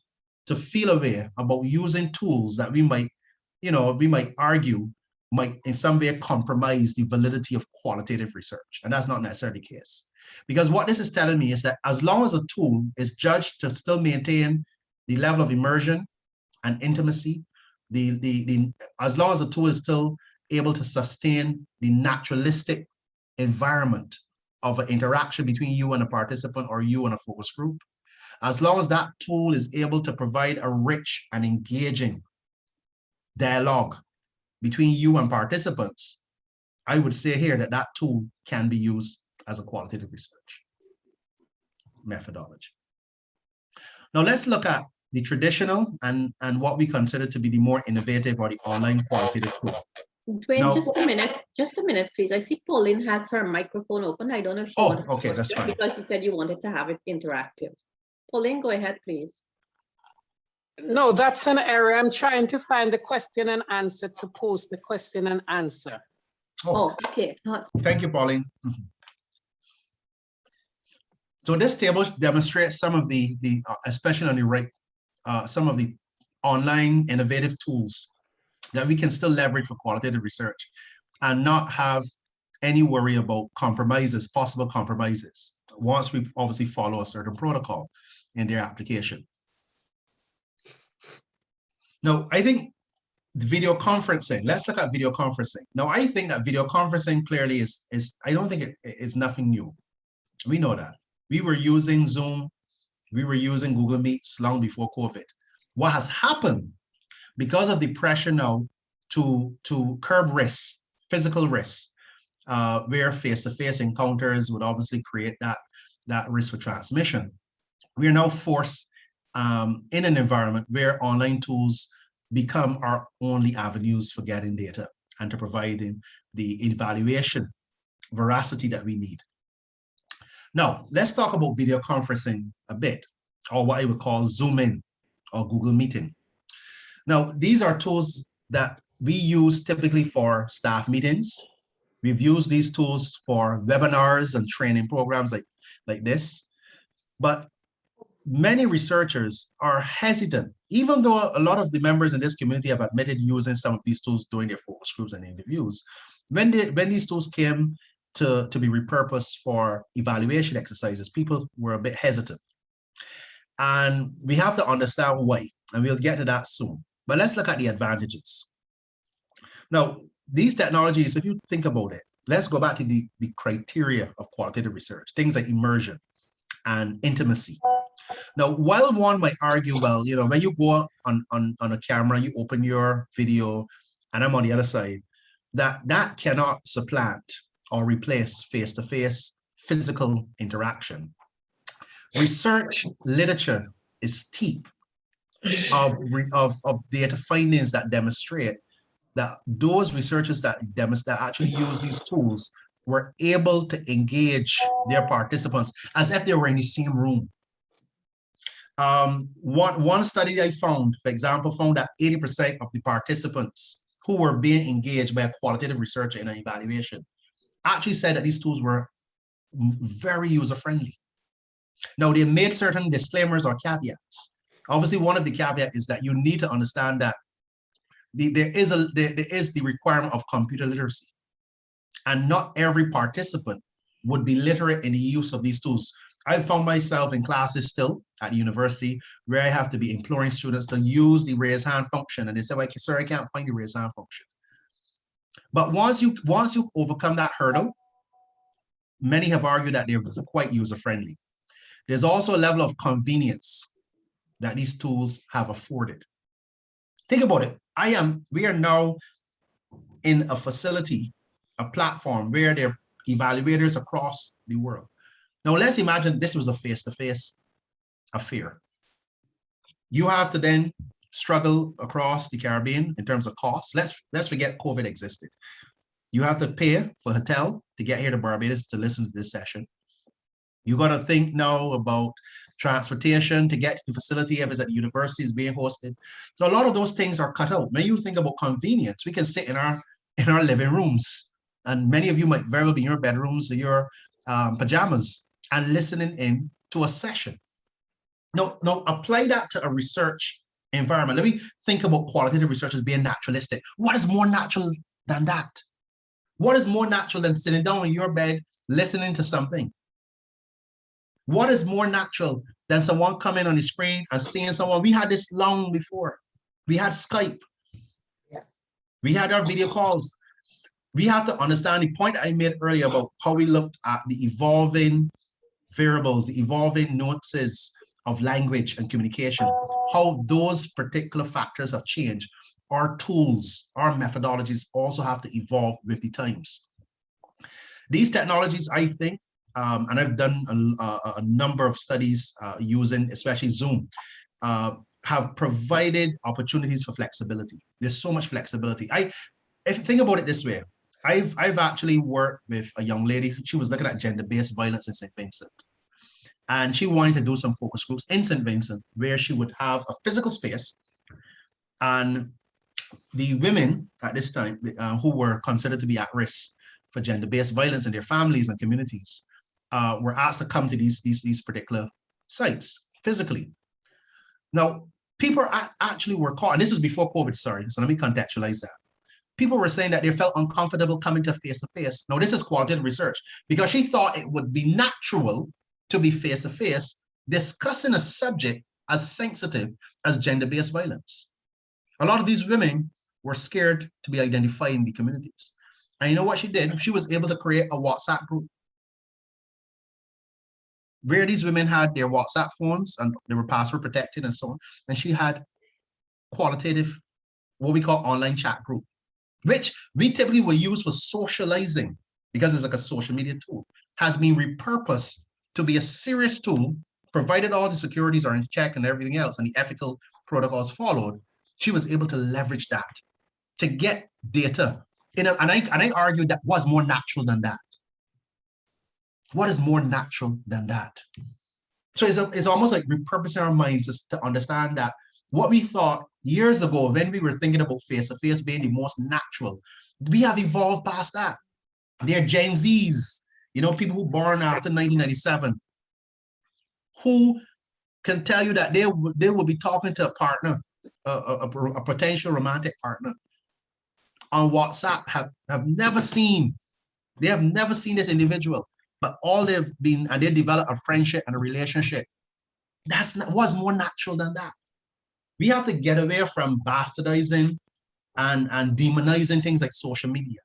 to feel a way about using tools that we might argue might in some way compromise the validity of qualitative research? And that's not necessarily the case. Because what this is telling me is that as long as a tool is judged to still maintain the level of immersion and intimacy, as long as the tool is still able to sustain the naturalistic environment of an interaction between you and a participant or you and a focus group, as long as that tool is able to provide a rich and engaging dialogue between you and participants, I would say here that that tool can be used as a qualitative research methodology. Now let's look at the traditional and what we consider to be the more innovative or the online qualitative tool. Dwayne, Now, just a minute, please. I see Pauline has her microphone open. I don't know if she wanted okay, that's fine. because you said you wanted to have it interactive. Pauline, go ahead, please. No, that's an error. I'm trying to find the question and answer to post the question and answer. Oh, okay. Thank you, Pauline. So this table demonstrates some of the especially on the right, some of the online innovative tools that we can still leverage for qualitative research and not have any worry about compromises, possible compromises, once we obviously follow a certain protocol in their application. Now, I think the video conferencing, let's look at video conferencing. Now, I think that video conferencing clearly is I don't think it's nothing new. We know that. We were using Zoom, we were using Google Meets long before COVID. What has happened because of the pressure now to curb risks, physical risks, where face-to-face encounters would obviously create that risk for transmission. We are now forced in an environment where online tools become our only avenues for getting data and to providing the evaluation veracity that we need. Now, let's talk about video conferencing a bit, or what I would call Zoom in or Google Meeting. Now, these are tools that we use typically for staff meetings. We've used these tools for webinars and training programs like this. But many researchers are hesitant, even though a lot of the members in this community have admitted using some of these tools during their focus groups and interviews. When these tools came to be repurposed for evaluation exercises, people were a bit hesitant. And we have to understand why, and we'll get to that soon. But let's look at the advantages. Now, these technologies, if you think about it, let's go back to the criteria of qualitative research, things like immersion and intimacy. Now, while one might argue, well, you know, when you go on a camera, you open your video, and I'm on the other side, that cannot supplant or replace face-to-face physical interaction. Research literature is steep of data findings that demonstrate that those researchers that actually use these tools were able to engage their participants as if they were in the same room. One study I found, for example, found that 80% of the participants who were being engaged by a qualitative researcher in an evaluation actually said that these tools were very user-friendly. Now, they made certain disclaimers or caveats. Obviously, one of the caveats is that you need to understand that there is the requirement of computer literacy, and not every participant would be literate in the use of these tools. I found myself in classes still at the university where I have to be imploring students to use the raise hand function, and they say, well, sir, I can't find the raise hand function. But once you overcome that hurdle, many have argued that they're quite user-friendly. There's also a level of convenience that these tools have afforded. Think about it. We are now in a facility, a platform where there are evaluators across the world. Now let's imagine this was a face-to-face affair. You have to then struggle across the Caribbean in terms of costs. Let's forget COVID existed. You have to pay for hotel to get here to Barbados to listen to this session. You got to think now about transportation to get to the facility if it's at the university is being hosted. So a lot of those things are cut out. When you think about convenience, we can sit in our living rooms, and many of you might very well be in your bedrooms or your pajamas and listening in to a session. Now apply that to a research environment. Let me think about qualitative research as being naturalistic. What is more natural than that? What is more natural than sitting down in your bed listening to something? What is more natural than someone coming on the screen and seeing someone? We had this long before. We had Skype. Yeah. We had our video calls. We have to understand the point I made earlier about how we looked at the evolving variables, the evolving nuances of language and communication, how those particular factors have changed. Our tools, our methodologies also have to evolve with the times. These technologies, I think, and I've done a number of studies using especially Zoom, have provided opportunities for flexibility. There's so much flexibility. If you think about it this way, I've actually worked with a young lady. She was looking at gender-based violence in St. Vincent. And she wanted to do some focus groups in St. Vincent where she would have a physical space, and the women at this time who were considered to be at risk for gender-based violence in their families and communities were asked to come to these particular sites physically. Now, people actually were caught, and this was before COVID, sorry, so let me contextualize that. People were saying that they felt uncomfortable coming to face-to-face. Now, this is qualitative research, because she thought it would be natural to be face-to-face discussing a subject as sensitive as gender-based violence. A lot of these women were scared to be identified in the communities. And you know what she did? She was able to create a WhatsApp group where these women had their WhatsApp phones and they were password protected and so on. And she had qualitative, what we call online chat group, which we typically will use for socializing because it's like a social media tool, has been repurposed to be a serious tool, provided all the securities are in check and everything else and the ethical protocols followed. She was able to leverage that to get data. And I argue that was more natural than that. What is more natural than that? So it's almost like repurposing our minds to understand that what we thought years ago when we were thinking about face-to-face being the most natural, we have evolved past that. They're Gen Zs, you know, people who were born after 1997, who can tell you that they will be talking to a partner, a potential romantic partner on WhatsApp, have never seen this individual, but all they've been, and they develop a friendship and a relationship. Was more natural than that. We have to get away from bastardizing and demonizing things like social media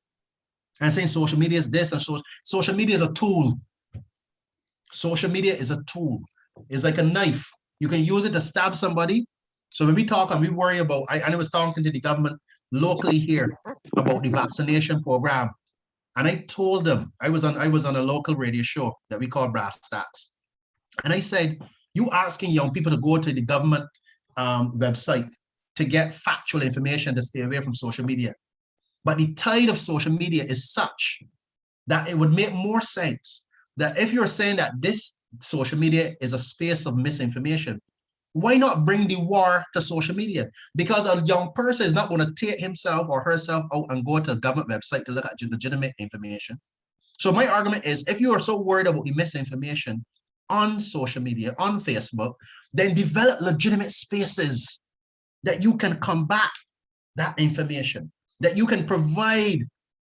and saying social media is this and social media is a tool. Social media is a tool. It's like a knife. You can use it to stab somebody. So when we talk and we worry about, I was talking to the government locally here about the vaccination program. And I told them, I was on a local radio show that we call Brass Stats. And I said, you asking young people to go to the government website to get factual information to stay away from social media. But the tide of social media is such that it would make more sense that if you're saying that this social media is a space of misinformation, why not bring the war to social media? Because a young person is not going to take himself or herself out and go to a government website to look at legitimate information. So my argument is, if you are so worried about the misinformation on social media, on Facebook, then develop legitimate spaces that you can combat that information, that you can provide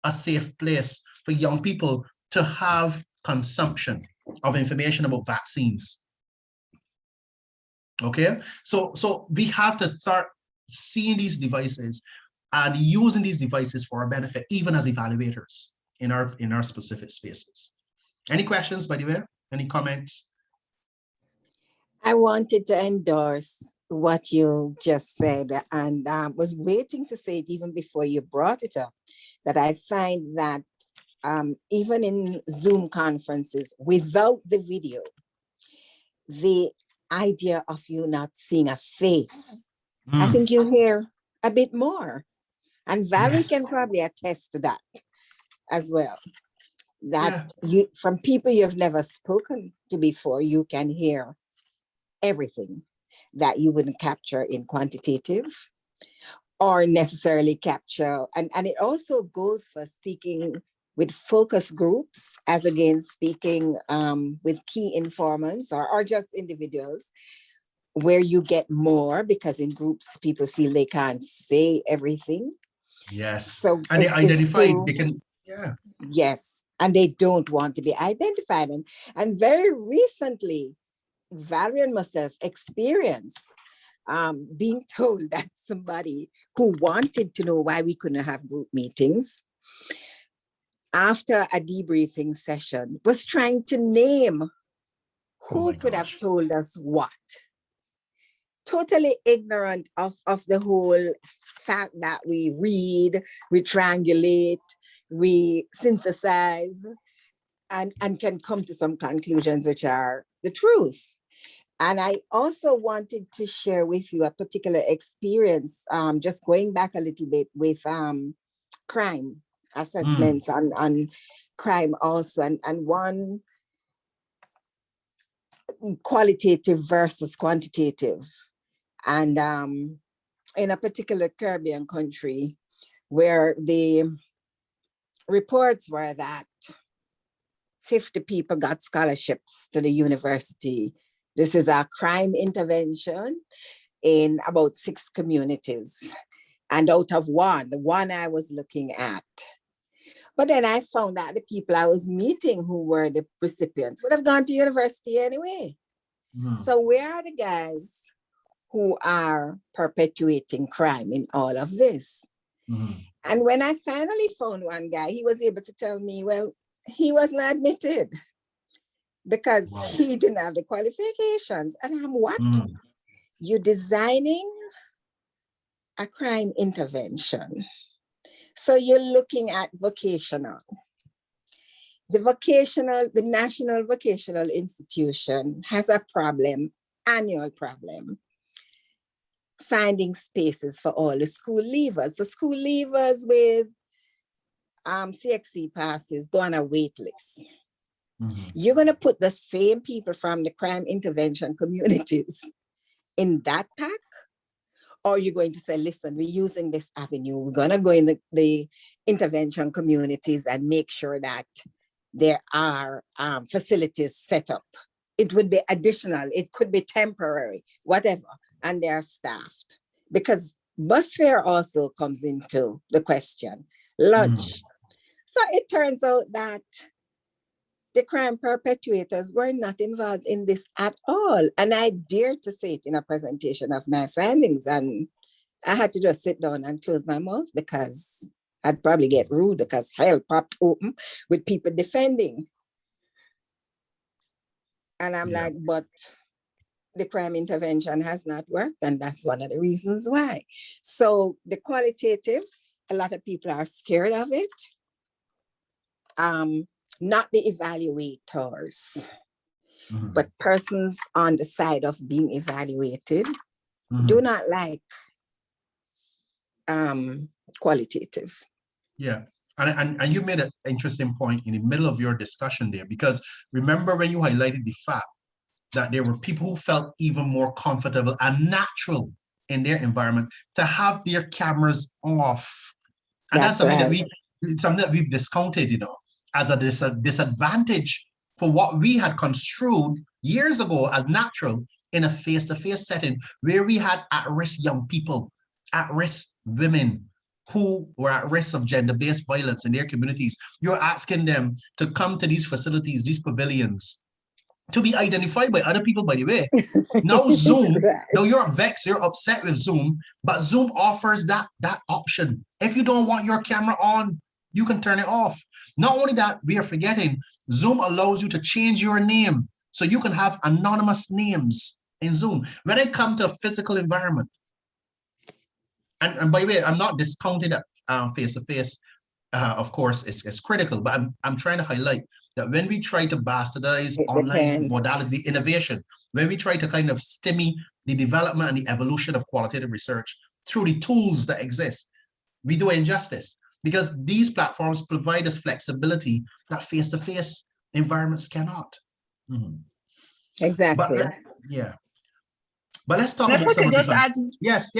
a safe place for young people to have consumption of information about vaccines. Okay, so we have to start seeing these devices and using these devices for our benefit, even as evaluators in our specific spaces. Any questions, by the way? Any comments? I wanted to endorse what you just said, and was waiting to say it even before you brought it up, that I find that even in Zoom conferences without the video, the idea of you not seeing a face, I think you hear a bit more. And Valerie Yes. can probably attest to that as well. That you, from people you've never spoken to before, you can hear everything that you wouldn't capture in quantitative or necessarily capture. And it also goes for speaking with focus groups as against speaking with key informants or just individuals, where you get more because in groups people feel they can't say everything. Yes. So and they identify, they can, yes, and they don't want to be identified. And very recently, Valerie and myself experienced being told that somebody who wanted to know why we couldn't have group meetings after a debriefing session was trying to name Who my could have gosh. told us what? Totally ignorant of the whole fact that we read, we triangulate, we synthesize, and can come to some conclusions which are the truth. And I also wanted to share with you a particular experience, just going back a little bit with crime assessments on crime also, and one qualitative versus quantitative. And in a particular Caribbean country where the reports were that 50 people got scholarships to the university. This is a crime intervention in about 6 communities. And out of the one I was looking at. But then I found that the people I was meeting who were the recipients would have gone to university anyway. So where are the guys who are perpetuating crime in all of this? And when I finally found one guy, he was able to tell me, well, he wasn't admitted because he didn't have the qualifications. And I'm what? You're designing a crime intervention. So you're looking at vocational. The National Vocational Institution has a problem, annual problem, finding spaces for all the school leavers. The school leavers with CXC passes go on a wait list. You're going to put the same people from the crime intervention communities in that pack? Or you're going to say, listen, we're using this avenue. We're going to go in the intervention communities and make sure that there are facilities set up. It would be additional. It could be temporary, whatever. And they're staffed. Because bus fare also comes into the question. Lunch. So it turns out that the crime perpetrators were not involved in this at all. And I dared to say it in a presentation of my findings. And I had to just sit down and close my mouth because I'd probably get rude because hell popped open with people defending. And I'm like, but the crime intervention has not worked. And that's one of the reasons why. So the qualitative, a lot of people are scared of it. Not the evaluators, but persons on the side of being evaluated do not like qualitative. Yeah. And you made an interesting point in the middle of your discussion there, because remember when you highlighted the fact that there were people who felt even more comfortable and natural in their environment to have their cameras off. And that's something that we've discounted, as a disadvantage for what we had construed years ago as natural in a face-to-face setting where we had at-risk young people, at-risk women who were at risk of gender-based violence in their communities. You're asking them to come to these facilities, these pavilions, to be identified by other people, by the way. Now Zoom, now you're vexed, you're upset with Zoom, but Zoom offers that option. If you don't want your camera on, you can turn it off. Not only that, we are forgetting, Zoom allows you to change your name so you can have anonymous names in Zoom. When I come to a physical environment, and by the way, I'm not discounting that face-to-face, of course, is critical, but I'm trying to highlight that when we try to bastardize online modality innovation, when we try to kind of stymie the development and the evolution of qualitative research through the tools that exist, we do injustice, because these platforms provide us flexibility that face-to-face environments cannot. Exactly. But let's talk about some of the... Yes.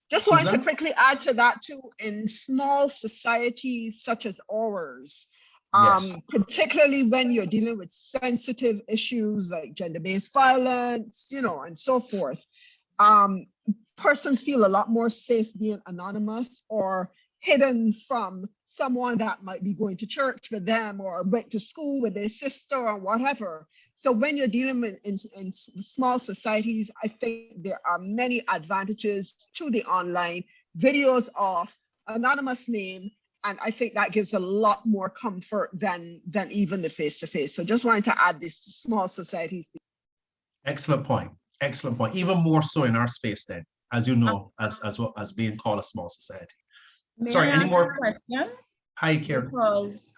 Just wanted to quickly add to that too. In small societies such as ours, particularly when you're dealing with sensitive issues like gender-based violence, and so forth, persons feel a lot more safe being anonymous or hidden from someone that might be going to church with them or went to school with their sister or whatever. So when you're dealing with in small societies, I think there are many advantages to the online videos of anonymous name. And I think that gives a lot more comfort than even the face-to-face. So just wanted to add this small societies. Excellent point. Excellent point. Even more so in our space then, as you know, as well as being called a small society. May Sorry, I any ask more? a question? Hi, Karen. Because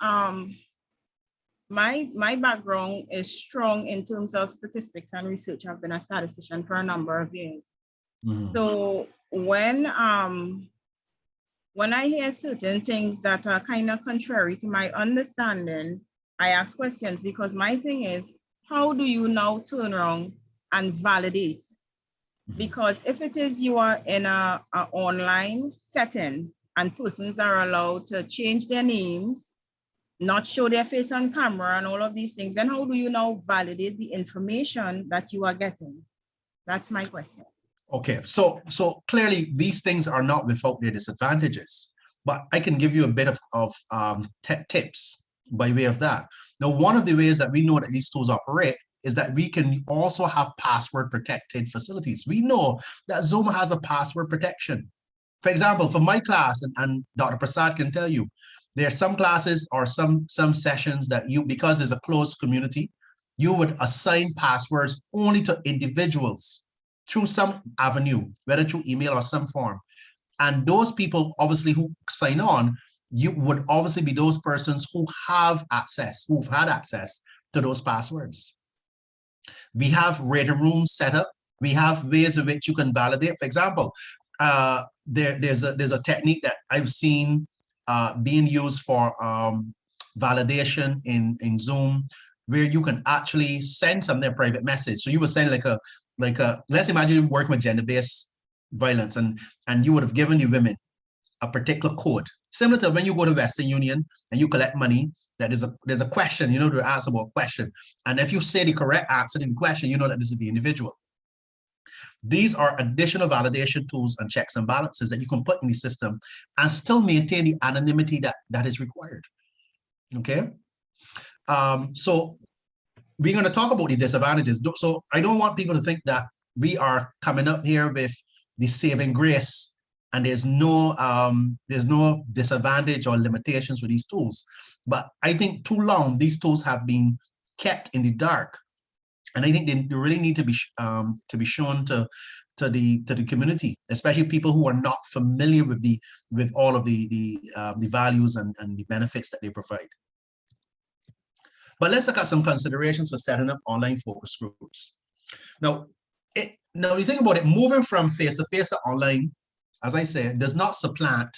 my background is strong in terms of statistics and research. I've been a statistician for a number of years. So when I hear certain things that are kind of contrary to my understanding, I ask questions, because my thing is, how do you now turn around and validate? Because if it is you are in a online setting and persons are allowed to change their names, not show their face on camera and all of these things, then how do you now validate the information that you are getting? That's my question. Okay, so clearly these things are not without their disadvantages, but I can give you a bit of tips by way of that. Now, one of the ways that we know that these tools operate is that we can also have password protected facilities. We know that Zoom has a password protection. For example, for my class, and Dr. Prasad can tell you, there are some classes or some sessions that you, because it's a closed community, you would assign passwords only to individuals through some avenue, whether through email or some form. And those people obviously who sign on, you would obviously be those persons who have access, who've had access to those passwords. We have rating rooms set up. We have ways in which you can validate. For example, there's a technique that I've seen being used for validation in Zoom, where you can actually send something a private message. So you would send like a let's imagine you work with gender-based violence, and you would have given the women a particular code, similar to when you go to Western Union and you collect money, that there's a question, you know, to ask about a question. And if you say the correct answer to the question, you know that this is the individual. These are additional validation tools and checks and balances that you can put in the system and still maintain the anonymity that is required. Okay. So we're going to talk about the disadvantages. So I don't want people to think that we are coming up here with the saving grace and there's no disadvantage or limitations with these tools. But I think too long these tools have been kept in the dark, and I think they really need to be shown to the community, especially people who are not familiar with all of the values and the benefits that they provide. But let's look at some considerations for setting up online focus groups. Now, you think about it, moving from face-to-face to online, as I said, does not supplant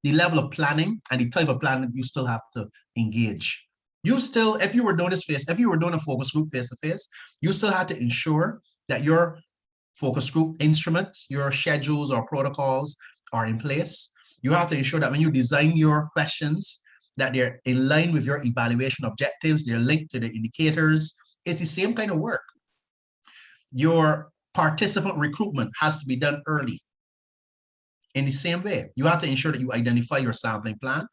the level of planning and the type of planning that you still have to engage. You still, if you were doing a focus group face-to-face, you still had to ensure that your focus group instruments, your schedules or protocols are in place. You have to ensure that when you design your questions, that they're in line with your evaluation objectives, they're linked to the indicators. It's the same kind of work. Your participant recruitment has to be done early. In the same way, you have to ensure that you identify your sampling plan,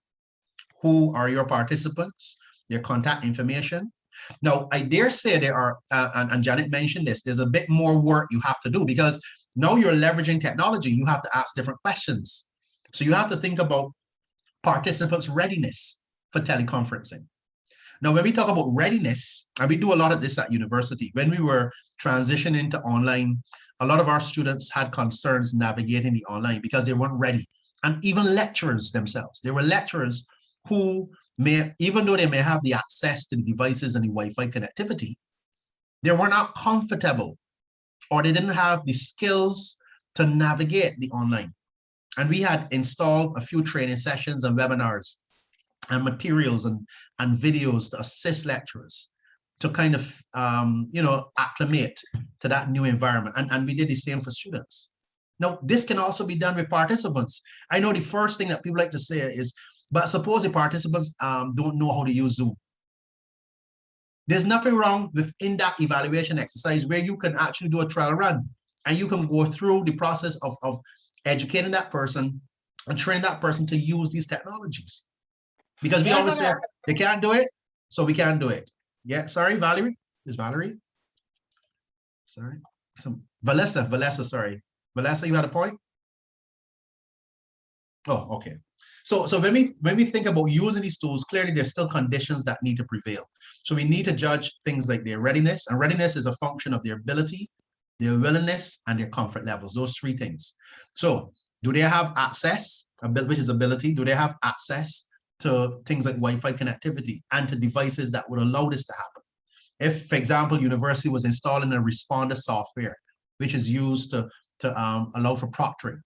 who are your participants, their contact information. Now, I dare say there are, and Janet mentioned this, there's a bit more work you have to do, because now you're leveraging technology, you have to ask different questions. So you have to think about participants' readiness for teleconferencing. Now, when we talk about readiness, and we do a lot of this at university, when we were transitioning to online, a lot of our students had concerns navigating the online because they weren't ready. And even lecturers themselves, there were lecturers who may, even though they may have the access to the devices and the Wi-Fi connectivity, they were not comfortable, or they didn't have the skills to navigate the online. And we had installed a few training sessions and webinars and materials and videos to assist lecturers to kind of, acclimate to that new environment. And we did the same for students. Now, this can also be done with participants. I know the first thing that people like to say is, but suppose the participants don't know how to use Zoom. There's nothing wrong with in-depth evaluation exercise where you can actually do a trial run and you can go through the process of educating that person and training that person to use these technologies. Because we always say they can't do it, so we can't do it. Yeah, sorry, Valerie. Is Valerie? Sorry. Valessa, sorry. Valessa, you had a point? Oh, okay. So when we think about using these tools, clearly there's still conditions that need to prevail. So we need to judge things like their readiness, and readiness is a function of their ability, their willingness, and their comfort levels, those three things. So do they have access, which is ability? Do they have access to things like Wi-Fi connectivity and to devices that would allow this to happen? If, for example, university was installing a responder software, which is used to allow for proctoring,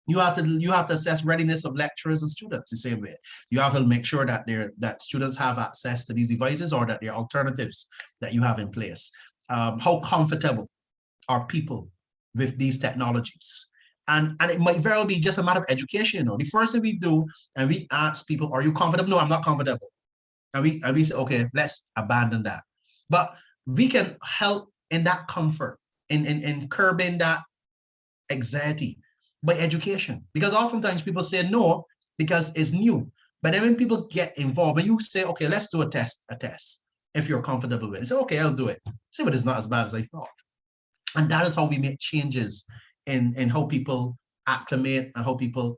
you have to assess readiness of lecturers and students the same way. You have to make sure that students have access to these devices, or that there are alternatives that you have in place. How comfortable are people with these technologies? And it might very well be just a matter of education. You know, the first thing we do, and we ask people, are you comfortable? No, I'm not comfortable. And we say, okay, let's abandon that. But we can help in that comfort, in curbing that anxiety by education. Because oftentimes people say no because it's new. But then when people get involved, when you say, okay, let's do a test, if you're comfortable with it, say, okay, I'll do it. See, but it's not as bad as I thought. And that is how we make changes in how people acclimate and how people,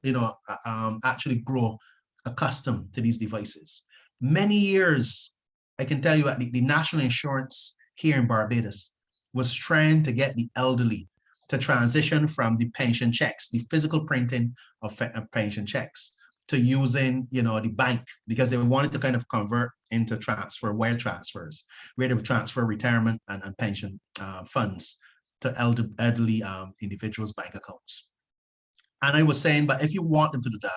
actually grow accustomed to these devices. Many years, I can tell you, at the national insurance here in Barbados was trying to get the elderly to transition from the pension checks, the physical printing of pension checks, to using, the bank, because they wanted to kind of convert into wire transfers, where they would transfer retirement and pension funds to elderly individuals' bank accounts. And I was saying, but if you want them to do that,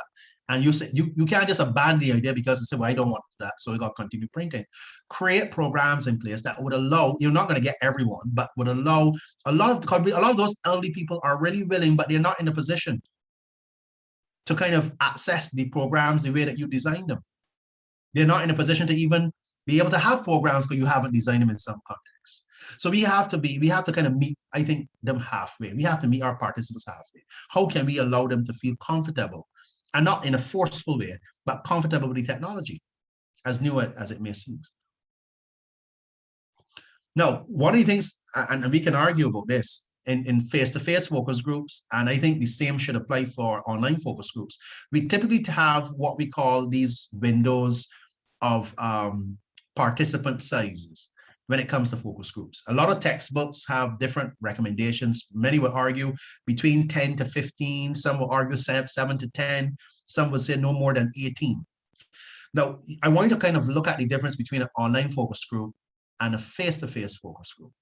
and you say you can't just abandon the idea because you say, well, I don't want that, so we got to continue printing. Create programs in place that would allow, you're not going to get everyone, but would allow a lot of those elderly people are really willing, but they're not in a position to kind of access the programs the way that you designed them. They're not in a position to even be able to have programs because you haven't designed them in some contexts. So we have to kind of meet, I think, them halfway. We have to meet our participants halfway. How can we allow them to feel comfortable, and not in a forceful way, but comfortable with the technology, as new as it may seem? Now, one of the things, and we can argue about this in face-to-face focus groups, and I think the same should apply for online focus groups, we typically have what we call these windows of participant sizes when it comes to focus groups. A lot of textbooks have different recommendations. Many would argue between 10 to 15, some will argue 7 to 10, some would say no more than 18. Now, I want you to kind of look at the difference between an online focus group and a face-to-face focus group.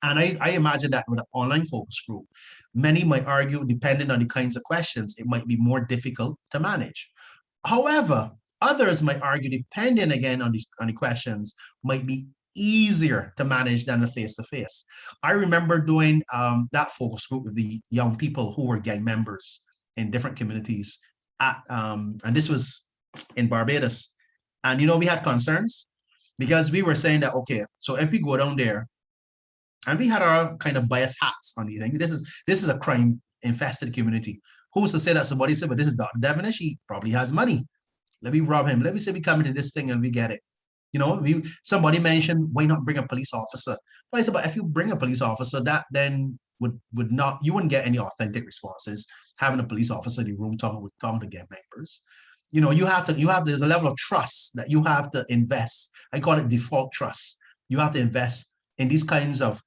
And I imagine that with an online focus group, many might argue, depending on the kinds of questions, it might be more difficult to manage. However, others might argue, depending again on the questions, might be easier to manage than a face-to-face. I remember doing that focus group with the young people who were gang members in different communities and this was in Barbados. And we had concerns because we were saying that, okay, so if we go down there, and we had our kind of biased hats on the thing, this is a crime infested community. Who's to say that somebody said, but this is Dr. Devonish, he probably has money. Let me rob him. Let me say we come into this thing and we get it. Somebody mentioned, why not bring a police officer? But I said, but if you bring a police officer, that then would not, you wouldn't get any authentic responses having a police officer in the room talking to gang members. There's a level of trust that you have to invest. I call it default trust. You have to invest in these kinds of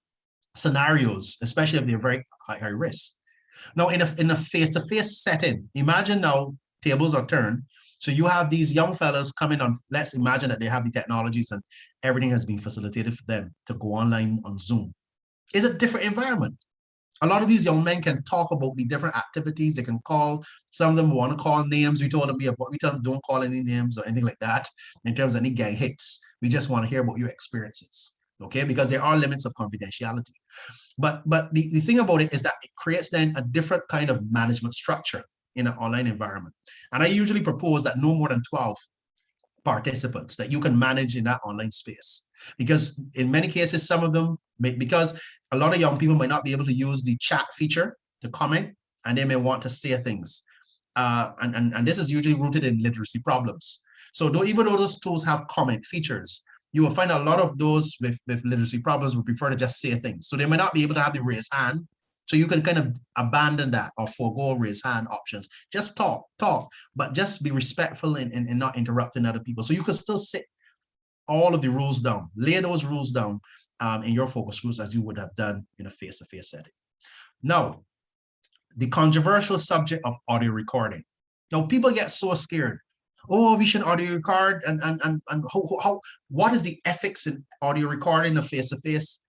scenarios, especially if they're very high risk. Now, in a face-to-face setting, imagine now tables are turned. So you have these young fellows coming on, let's imagine that they have the technologies and everything has been facilitated for them to go online on Zoom. It's a different environment. A lot of these young men can talk about the different activities. They can call, some of them want to call names. We told them don't call any names or anything like that in terms of any gang hits. We just want to hear about your experiences, okay? Because there are limits of confidentiality. But the thing about it is that it creates then a different kind of management structure in an online environment. And I usually propose that no more than 12 participants that you can manage in that online space. Because in many cases, some of them, because a lot of young people might not be able to use the chat feature to comment, and they may want to say things. And this is usually rooted in literacy problems. So even though those tools have comment features, you will find a lot of those with literacy problems would prefer to just say things. So they may not be able to have the raise hand So you can kind of abandon that or forego raise hand options. Just talk, but just be respectful and not interrupting other people. So you can still sit all of the rules down, lay those rules down in your focus groups as you would have done in a face-to-face setting. Now, the controversial subject of audio recording. Now, people get so scared. Oh, we should audio record, and what is the ethics in audio recording of face-to-face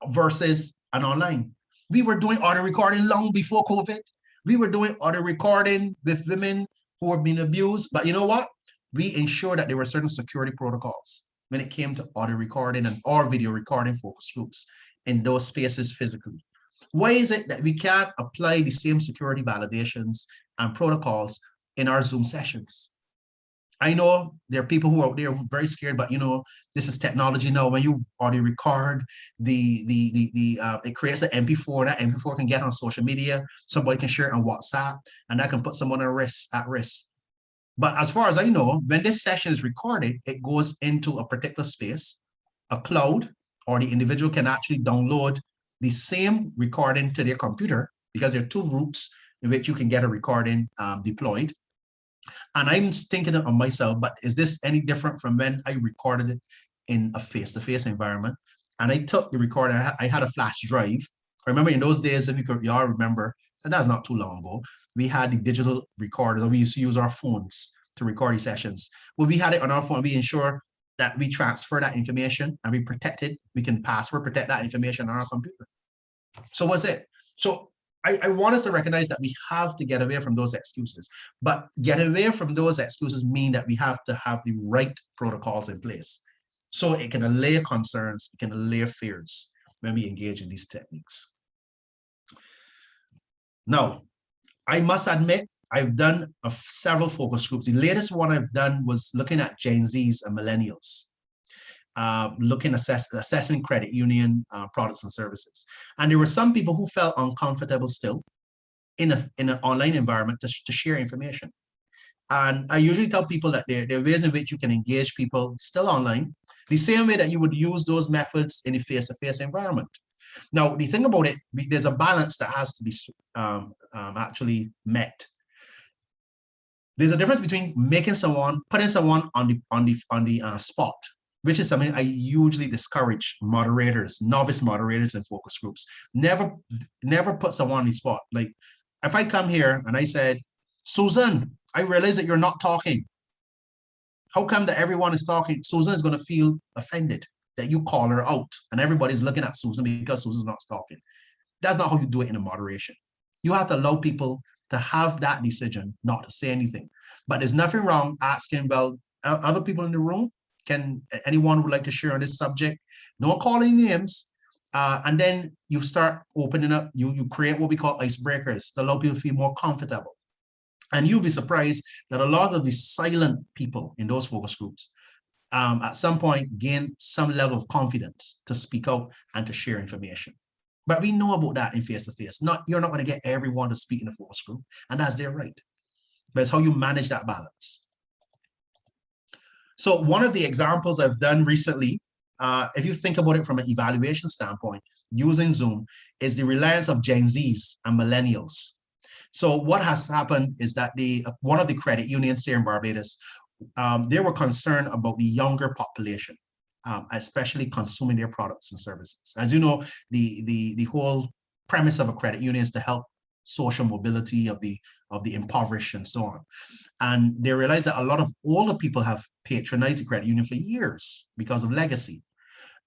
versus an online? We were doing audio recording long before COVID. We were doing audio recording with women who were being abused, but you know what? We ensured that there were certain security protocols when it came to audio recording and or video recording focus groups in those spaces physically. Why is it that we can't apply the same security validations and protocols in our Zoom sessions? I know there are people who are out there very scared, but you know, this is technology now. When you audio record, it creates an MP4. That MP4 can get on social media. Somebody can share it on WhatsApp, and that can put someone at risk. But as far as I know, when this session is recorded, it goes into a particular space, a cloud, or the individual can actually download the same recording to their computer, because there are two routes in which you can get a recording deployed. And I'm thinking of myself, but is this any different from when I recorded it in a face-to-face environment? And I took the recording, I had a flash drive. I remember in those days, if you all remember, and that's not too long ago, we had the digital recorders, or we used to use our phones to record these sessions. Well, we had it on our phone, we ensure that we transfer that information and we protect it. We can password protect that information on our computer. So what's it? So I want us to recognize that we have to get away from those excuses, but get away from those excuses mean that we have to have the right protocols in place. So it can allay concerns, it can allay fears when we engage in these techniques. Now, I must admit, I've done several focus groups. The latest one I've done was looking at Gen Zs and millennials. Assessing credit union products and services. And there were some people who felt uncomfortable still in an online environment to share information. And I usually tell people that there are ways in which you can engage people still online, the same way that you would use those methods in a face-to-face environment. Now, the thing about it, there's a balance that has to be actually met. There's a difference between putting someone on the spot, which is something I usually discourage moderators, novice moderators in focus groups. Never put someone on the spot. Like if I come here and I said, Susan, I realize that you're not talking. How come that everyone is talking? Susan is going to feel offended that you call her out and everybody's looking at Susan because Susan's not talking. That's not how you do it in a moderation. You have to allow people to have that decision not to say anything. But there's nothing wrong asking, well, other people in the room, can anyone would like to share on this subject? No calling names. And then you start opening up, you create what we call icebreakers to allow people to feel more comfortable. And you'll be surprised that a lot of the silent people in those focus groups at some point gain some level of confidence to speak out and to share information. But we know about that in face-to-face. You're not going to get everyone to speak in a focus group, and that's their right. But it's how you manage that balance. So one of the examples I've done recently, if you think about it from an evaluation standpoint, using Zoom, is the reliance of Gen Zs and millennials. So what has happened is that one of the credit unions here in Barbados, they were concerned about the younger population, especially consuming their products and services. As you know, the whole premise of a credit union is to help social mobility of the impoverished and so on. And they realized that a lot of older people have patronized the credit union for years because of legacy.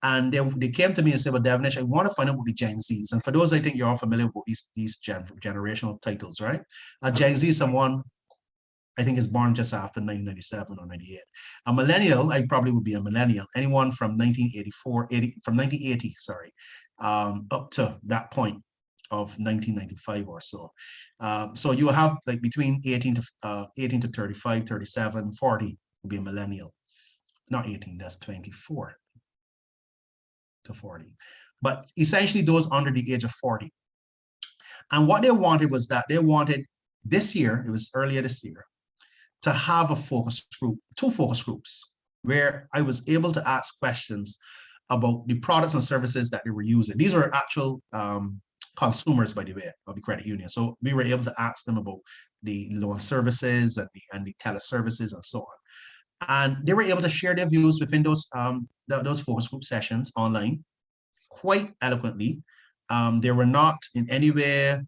And they came to me and said, well, Devonish, I want to find out about the Gen Zs. And for those, I think you're all familiar with these generational titles, right? A Gen Z is someone, I think, is born just after 1997 or 98. A millennial, I probably would be a millennial, anyone from 1980, up to that point of 1995 or so. So you have like between 18 to 35, 37, 40 will be a millennial. Not 18, that's 24 to 40. But essentially those under the age of 40. And what they wanted was that they wanted this year, it was earlier this year, to have a focus group, 2 focus groups, where I was able to ask questions about the products and services that they were using. These were actual consumers, by the way, of the credit union. So we were able to ask them about the loan services and the teleservices and so on. And they were able to share their views within those focus group sessions online quite eloquently. They were not in any way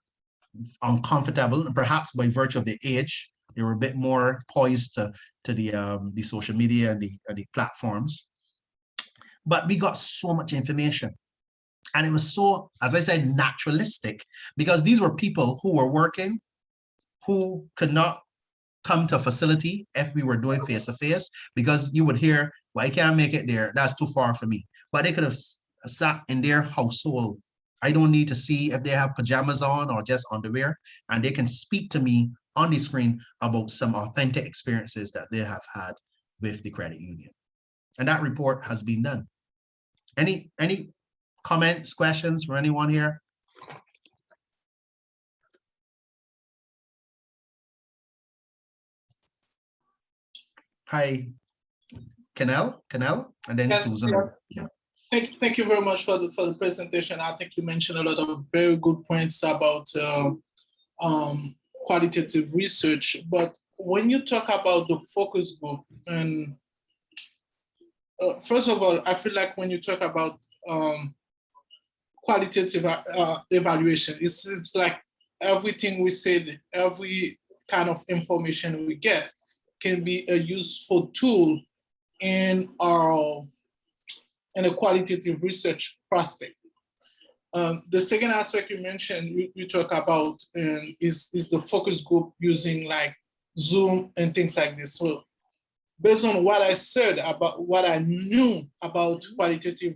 uncomfortable, and perhaps by virtue of their age, they were a bit more poised to the social media and the platforms. But we got so much information. And it was so, as I said, naturalistic, because these were people who were working, who could not come to a facility if we were doing face-to-face, because you would hear, well, I can't make it there, that's too far for me. But they could have sat in their household. I don't need to see if they have pajamas on or just underwear, and they can speak to me on the screen about some authentic experiences that they have had with the credit union. And that report has been done. Any comments, questions for anyone here? Hi, Canel, and then Yes, Susan. yeah. Thank you very much for the presentation. I think you mentioned a lot of very good points about qualitative research. But when you talk about the focus group, and first of all, I feel like when you talk about qualitative evaluation, it seems like everything we said, every kind of information we get can be a useful tool in a qualitative research prospect. The second aspect you mentioned, you talk about is the focus group using like Zoom and things like this. So based on what I said about what I knew about qualitative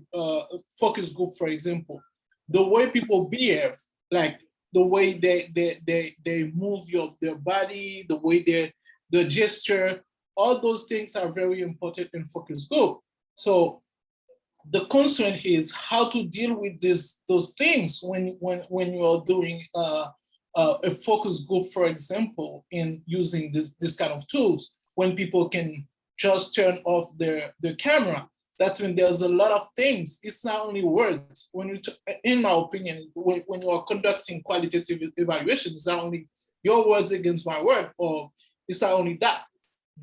focus group, for example, the way people behave, like the way they move their body, the way the gesture, all those things are very important in focus group. So the concern is how to deal with those things when you are doing a focus group, for example, in using this kind of tools, when people can just turn off their camera. That's when there's a lot of things. It's not only words. In my opinion, when you are conducting qualitative evaluation, it's not only your words against my word, or it's not only that.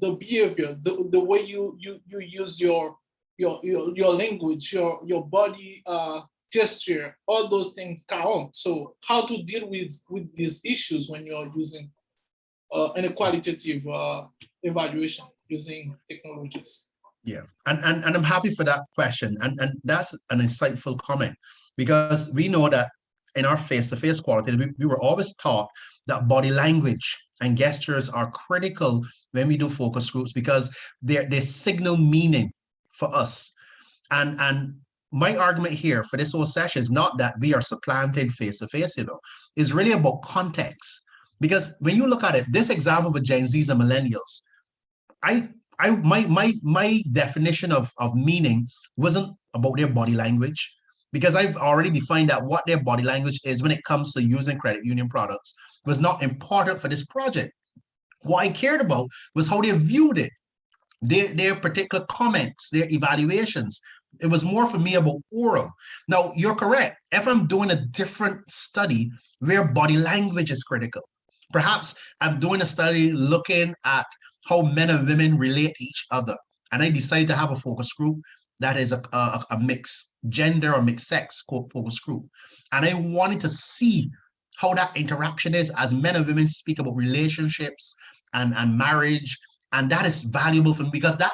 The behavior, the way you use your language, your body gesture, all those things count. So how to deal with these issues when you're using in a qualitative evaluation using technologies. Yeah, and I'm happy for that question, and that's an insightful comment, because we know that in our face-to-face qualitative, we were always taught that body language and gestures are critical when we do focus groups, because they signal meaning for us. And my argument here for this whole session is not that we are supplanted face-to-face, it's really about context. Because when you look at it, this example with Gen Zs and millennials, my definition of meaning wasn't about their body language, because I've already defined that what their body language is when it comes to using credit union products was not important for this project. What I cared about was how they viewed it, their particular comments, their evaluations. It was more for me about oral. Now, you're correct. If I'm doing a different study where body language is critical, perhaps I'm doing a study looking at how men and women relate to each other, and I decided to have a focus group that is a mixed gender or mixed sex focus group. And I wanted to see how that interaction is as men and women speak about relationships and marriage. And that is valuable for me, because that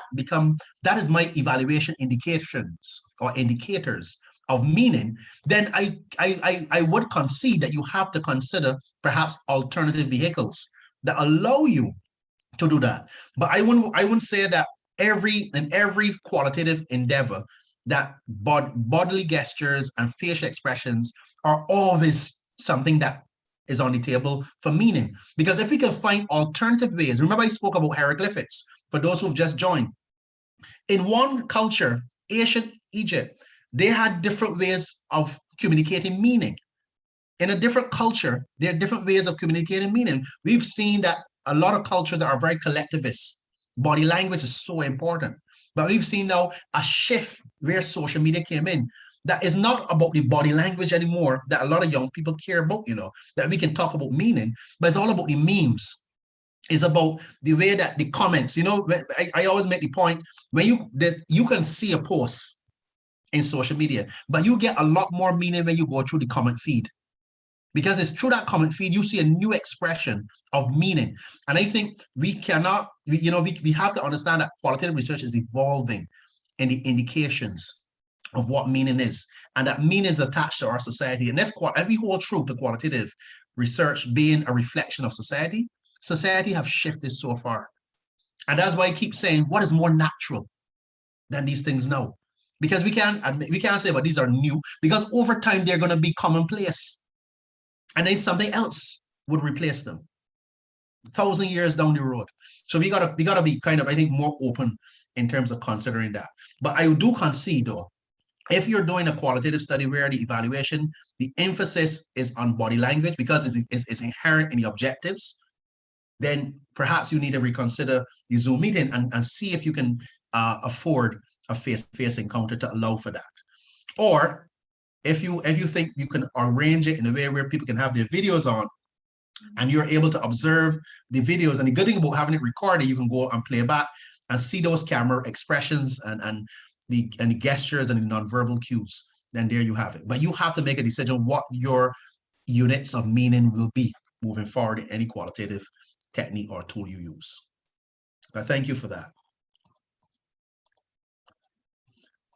is my evaluation indications or indicators of meaning. Then I would concede that you have to consider perhaps alternative vehicles that allow you to do that. But I wouldn't say that in every qualitative endeavor that bodily gestures and facial expressions are always something that is on the table for meaning. Because if we can find alternative ways, remember I spoke about hieroglyphics, for those who've just joined. In one culture, ancient Egypt, they had different ways of communicating meaning. In a different culture, there are different ways of communicating meaning. We've seen that a lot of cultures that are very collectivist, body language is so important. But we've seen now a shift where social media came in, that is not about the body language anymore that a lot of young people care about, that we can talk about meaning, but it's all about the memes. It's about the way that the comments, I always make the point, when you can see a post in social media, but you get a lot more meaning when you go through the comment feed. Because it's through that comment feed, you see a new expression of meaning. And I think we cannot, we have to understand that qualitative research is evolving in the indications of what meaning is. And that meaning is attached to our society. And if we hold true to qualitative research being a reflection of society have shifted so far. And that's why I keep saying, what is more natural than these things now? Because we can't say, but these are new, because over time, they're going to be commonplace. And then something else would replace them 1,000 years down the road. So we gotta be kind of, I think, more open in terms of considering that. But I do concede, though, if you're doing a qualitative study where the evaluation, the emphasis is on body language because it's inherent in the objectives, then perhaps you need to reconsider the Zoom meeting and see if you can afford a face-to-face encounter to allow for that. Or if you think you can arrange it in a way where people can have their videos on and you're able to observe the videos, and the good thing about having it recorded, you can go and play back and see those camera expressions and the gestures and the nonverbal cues, then there you have it. But you have to make a decision what your units of meaning will be moving forward in any qualitative technique or tool you use. But thank you for that.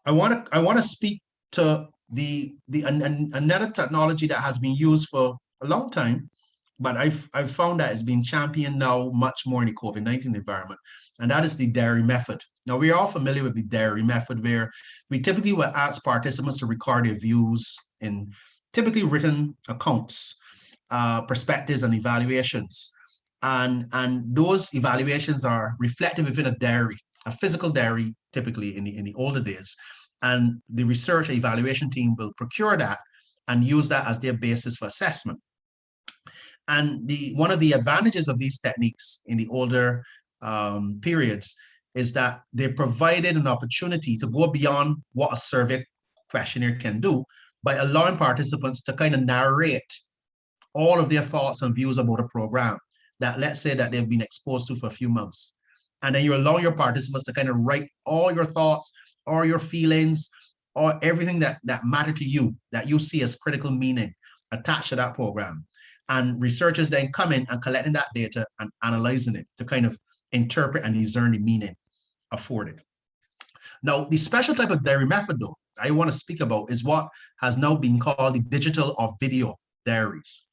I want to speak to another technology that has been used for a long time, but I've found that it's being championed now much more in the COVID-19 environment, and that is the diary method. Now, we're all familiar with the diary method, where we typically will ask participants to record their views in typically written accounts, perspectives, and evaluations. And those evaluations are reflected within a diary, a physical diary, typically in the older days. And the research and evaluation team will procure that and use that as their basis for assessment. And one of the advantages of these techniques in the older periods is that they provided an opportunity to go beyond what a survey questionnaire can do by allowing participants to kind of narrate all of their thoughts and views about a program that, let's say, that they've been exposed to for a few months. And then you allow your participants to kind of write all your thoughts or your feelings or everything that matter to you, that you see as critical meaning attached to that program. And researchers then come in and collecting that data and analyzing it to kind of interpret and discern the meaning afforded. Now, the special type of diary method, though, I want to speak about is what has now been called the digital or video diaries.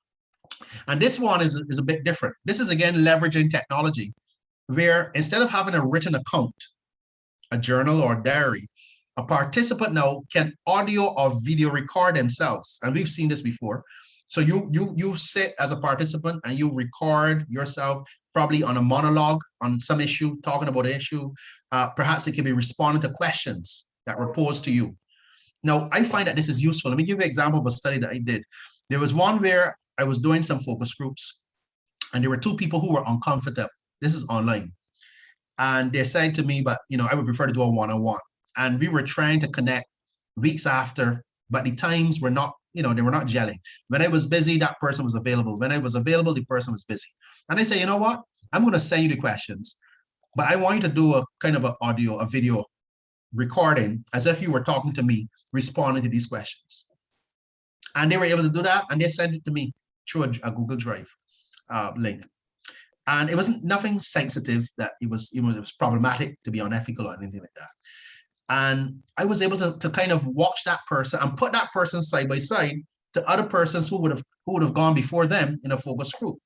And this one is a bit different. This is, again, leveraging technology, where instead of having a written account, a journal or diary, a participant now can audio or video record themselves. And we've seen this before. So you sit as a participant and you record yourself probably on a monologue on some issue, talking about an issue. Perhaps it can be responding to questions that were posed to you. Now, I find that this is useful. Let me give you an example of a study that I did. There was one where I was doing some focus groups, and there were two people who were uncomfortable. This is online. And they said to me, but I would prefer to do a one-on-one. And we were trying to connect weeks after, but the times were not, they were not gelling. When I was busy, that person was available. When I was available, the person was busy. And I say, you know what? I'm going to send you the questions, but I want you to do a kind of a video recording as if you were talking to me, responding to these questions. And they were able to do that, and they sent it to me through a Google Drive link. And it wasn't nothing sensitive that it was problematic to be unethical or anything like that. And I was able to kind of watch that person and put that person side by side to other persons who would have gone before them in a focus group.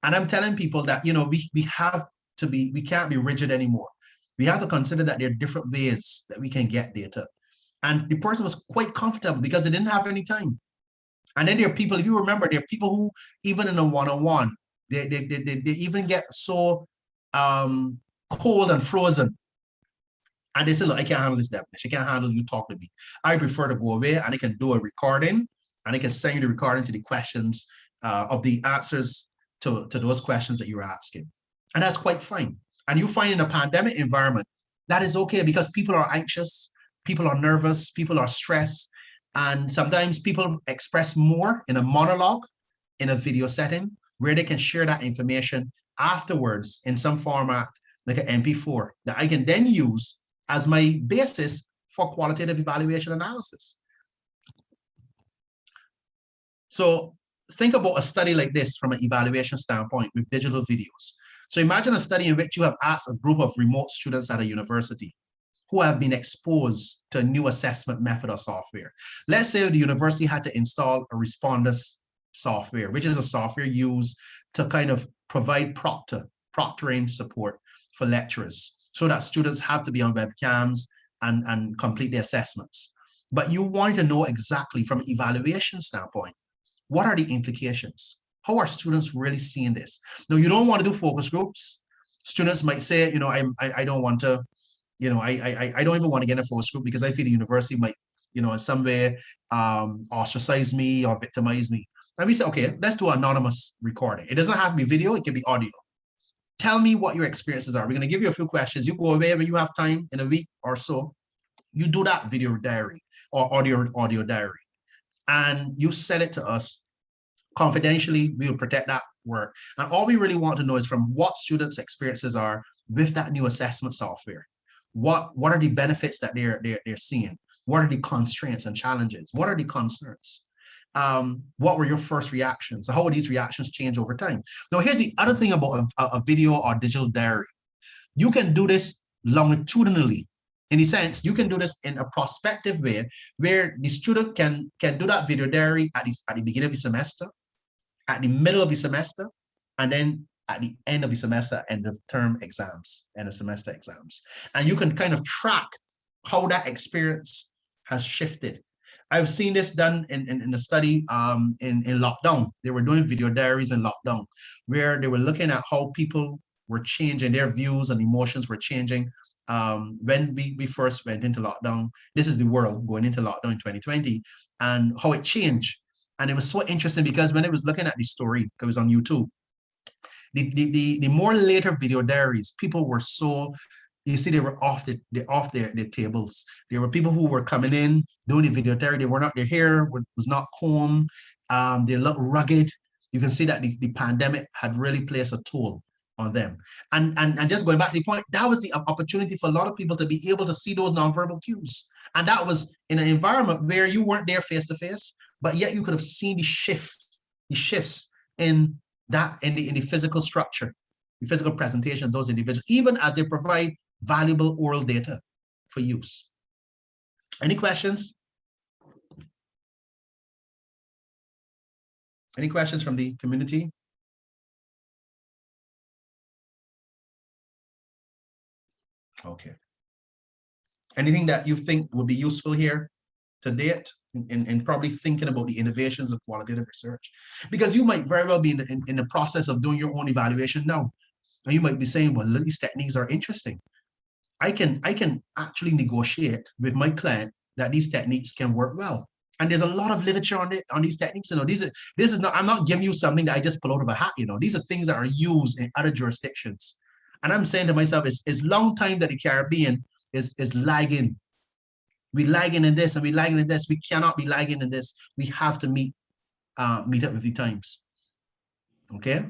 And I'm telling people that, we can't be rigid anymore. We have to consider that there are different ways that we can get data. And the person was quite comfortable because they didn't have any time. And then there are people, if you remember, there are people who, even in a one-on-one, they even get so cold and frozen. And they say, look, I can't handle this, Devonish. I can't handle you talk to me. I prefer to go away, and I can do a recording, and I can send you the recording to the questions of the answers to those questions that you're asking. And that's quite fine. And you find in a pandemic environment, that is okay because people are anxious, people are nervous, people are stressed. And sometimes people express more in a monologue, in a video setting, where they can share that information afterwards in some format, like an MP4, that I can then use as my basis for qualitative evaluation analysis. So think about a study like this from an evaluation standpoint with digital videos. So imagine a study in which you have asked a group of remote students at a university who have been exposed to a new assessment method or software. Let's say the university had to install a Respondus software, which is a software used to kind of provide proctoring support for lecturers, so that students have to be on webcams and complete the assessments. But you want to know exactly from an evaluation standpoint, what are the implications? How are students really seeing this? Now, you don't want to do focus groups. Students might say, you know, I don't want to, you know, I don't even want to get in a focus group because I feel the university might, you know, in some way ostracize me or victimize me. And we say, okay, let's do an anonymous recording. It doesn't have to be video, it can be audio. Tell me what your experiences are. We're going to give you a few questions. You go away when you have time in a week or so. You do that video diary or audio diary, and you send it to us confidentially. We will protect that work. And all we really want to know is from what students' experiences are with that new assessment software. What are the benefits that they're seeing? What are the constraints and challenges? What are the concerns? What were your first reactions? How will these reactions change over time? Now, here's the other thing about a video or digital diary. You can do this longitudinally. In a sense, you can do this in a prospective way where the student can do that video diary at the beginning of the semester, at the middle of the semester, and then at the end of the semester, end of term exams, end of semester exams. And you can kind of track how that experience has shifted. I've seen this done in a study in lockdown. They were doing video diaries in lockdown, where they were looking at how people were changing, their views and emotions were changing when we first went into lockdown. This is the world going into lockdown in 2020, and how it changed. And it was so interesting because when I was looking at the story, it was on YouTube, the more later video diaries, people were so, you see, they were off their tables. There were people who were coming in, doing the video diary. They were not, their hair was not combed. They looked rugged. You can see that the pandemic had really placed a toll on them. And just going back to the point, that was the opportunity for a lot of people to be able to see those nonverbal cues. And that was in an environment where you weren't there face to face, but yet you could have seen the shifts in the physical structure, the physical presentation of those individuals, even as they provide valuable oral data for use. Any questions? Any questions from the community? Okay. Anything that you think would be useful here to date in probably thinking about the innovations of qualitative research? Because you might very well be in the process of doing your own evaluation now. And you might be saying, well, these techniques are interesting. I can actually negotiate with my client that these techniques can work well. And there's a lot of literature on these techniques. You know, this is not, I'm not giving you something that I just pull out of a hat. You know, these are things that are used in other jurisdictions. And I'm saying to myself, it's long time that the Caribbean is lagging. We're lagging in this and we're lagging in this. We cannot be lagging in this. We have to meet up with the times. Okay.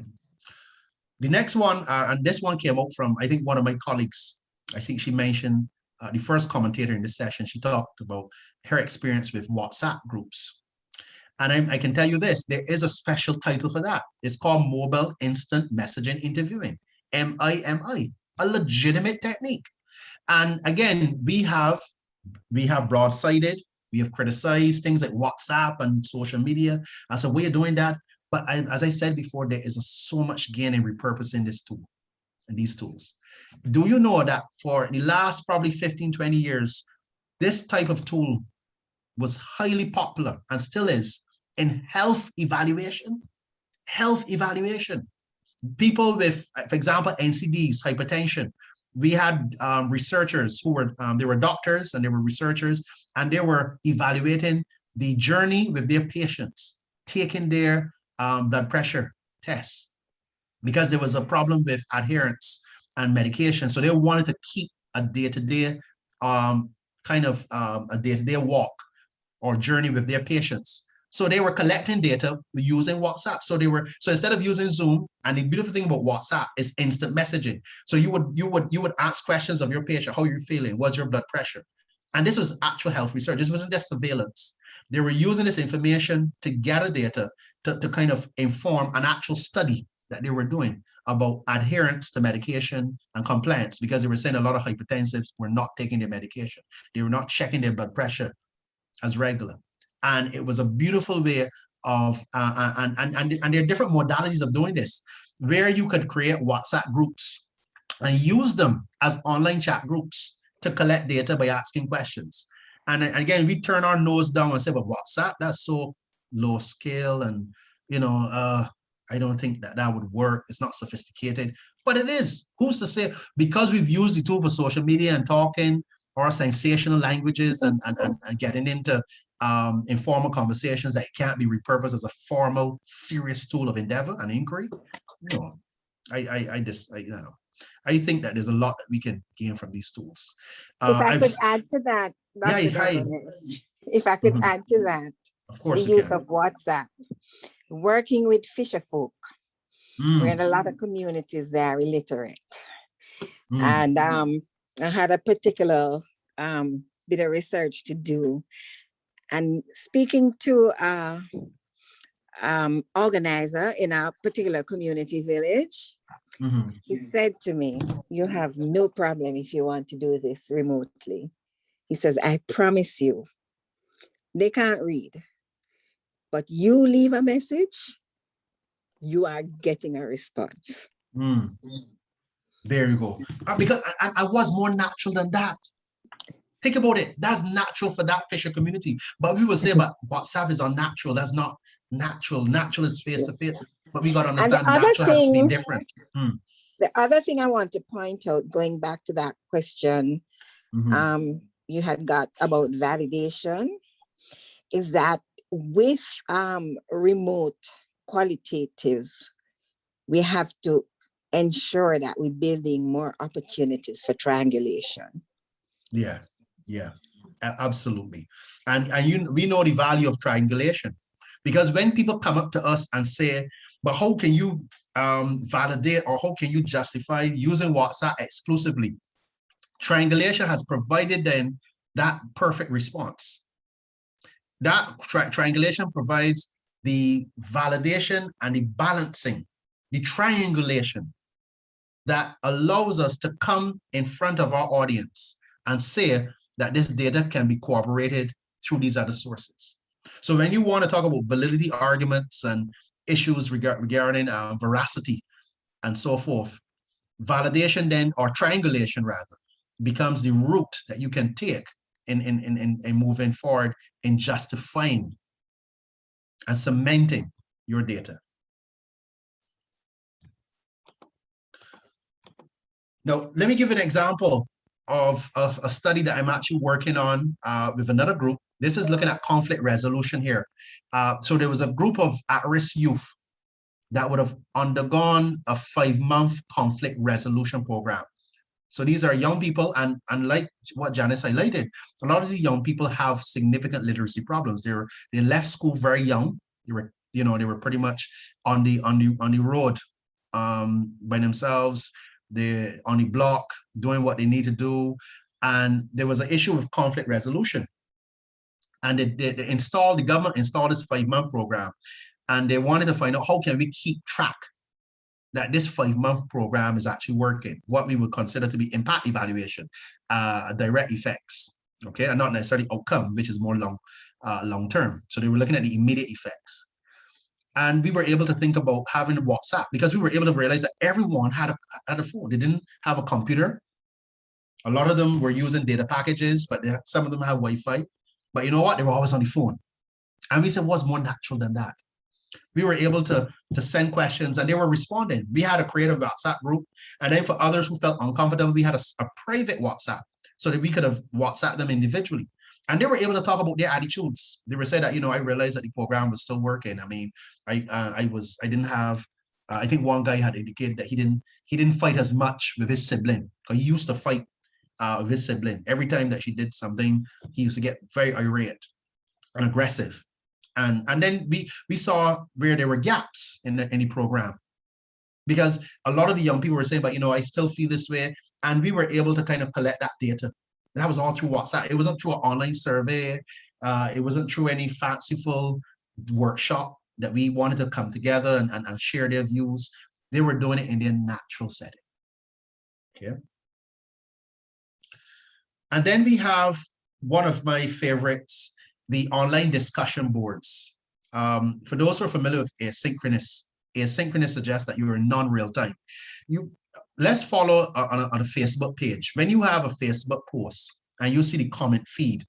The next one, and this one came out from, I think, one of my colleagues. I think she mentioned the first commentator in this session. She talked about her experience with WhatsApp groups. And I can tell you this, there is a special title for that. It's called Mobile Instant Messaging Interviewing, MIMI, a legitimate technique. And again, we have broadsided, we have criticized things like WhatsApp and social media as a way of doing that. But as I said before, there is so much gain in repurposing this tool and these tools. Do you know that for the last probably 15, 20 years, this type of tool was highly popular and still is in health evaluation? Health evaluation. People with, for example, NCDs, hypertension. We had researchers who were, they were doctors and they were researchers, and they were evaluating the journey with their patients, taking their blood pressure tests because there was a problem with adherence and medication. So they wanted to keep a day-to-day kind of a day-to-day walk or journey with their patients. So they were collecting data using WhatsApp. So instead of using Zoom, and the beautiful thing about WhatsApp is instant messaging. So you would ask questions of your patient, how are you feeling? What's your blood pressure? And this was actual health research. This wasn't just surveillance. They were using this information to gather data to kind of inform an actual study that they were doing about adherence to medication and compliance, because they were saying a lot of hypertensives were not taking their medication. They were not checking their blood pressure as regular. And it was a beautiful way of, and there are different modalities of doing this, where you could create WhatsApp groups and use them as online chat groups to collect data by asking questions. And again, we turn our nose down and say, well, WhatsApp, that's so low scale. And, I don't think that would work. It's not sophisticated, but it is. Who's to say? Because we've used the tool for social media and talking, or sensational languages and getting into informal conversations, that it can't be repurposed as a formal, serious tool of endeavor and inquiry. No, I think that there's a lot that we can gain from these tools. If I could add to that, Dr. Devonish, if I could add to that, of course, the use of WhatsApp, working with fisher folk. We're in a lot of communities that are illiterate. And I had a particular bit of research to do. And speaking to organizer in a particular community village, he said to me, you have no problem if you want to do this remotely. He says, I promise you, they can't read, but you leave a message, you are getting a response. There you go. Because I was more natural than that. Think about it. That's natural for that fisher community. But we would say, but WhatsApp is unnatural. That's not natural. Natural is face to face. But we got to understand natural has to be different. The other thing I want to point out, going back to that question you had got about validation, is that with remote qualitative, we have to ensure that we're building more opportunities for triangulation. Yeah, absolutely. And we know the value of triangulation, because when people come up to us and say, but how can you validate, or how can you justify using WhatsApp exclusively? Triangulation has provided then that perfect response. That triangulation provides the validation and the balancing, the triangulation that allows us to come in front of our audience and say that this data can be corroborated through these other sources. So when you want to talk about validity arguments and issues regarding veracity and so forth, validation then, or triangulation rather, becomes the route that you can take in moving forward in justifying and cementing your data. Now, let me give an example of a study that I'm actually working on with another group. This is looking at conflict resolution here. So there was a group of at-risk youth that would have undergone a 5-month conflict resolution program. So these are young people, and like what Janice highlighted, a lot of these young people have significant literacy problems. They left school very young. They were pretty much on the road by themselves. They're on the block doing what they need to do. And there was an issue with conflict resolution. And the government installed this 5-month program. And they wanted to find out, how can we keep track that this 5-month program is actually working, what we would consider to be impact evaluation, direct effects, okay, and not necessarily outcome, which is more long term. So they were looking at the immediate effects. And we were able to think about having WhatsApp, because we were able to realize that everyone had a phone. They didn't have a computer. A lot of them were using data packages, but some of them have Wi-Fi. But you know what? They were always on the phone. And we said, what's more natural than that? We were able to send questions and they were responding. We had a creative WhatsApp group. And then for others who felt uncomfortable, we had a private WhatsApp so that we could have WhatsApp them individually. And they were able to talk about their attitudes. They were saying that, I realized that the program was still working. I mean, I think one guy had indicated that he didn't fight as much with his sibling, because he used to fight with his sibling. Every time that she did something, he used to get very irate. and aggressive. And then we saw where there were gaps in the program, because a lot of the young people were saying, but I still feel this way. And we were able to kind of collect that data. That was all through WhatsApp. It wasn't through an online survey. It wasn't through any fanciful workshop that we wanted to come together and share their views. They were doing it in their natural setting. Okay. And then we have one of my favorites, the online discussion boards. For those who are familiar with asynchronous suggests that you are in non-real time. Let's follow on a Facebook page. When you have a Facebook post and you see the comment feed.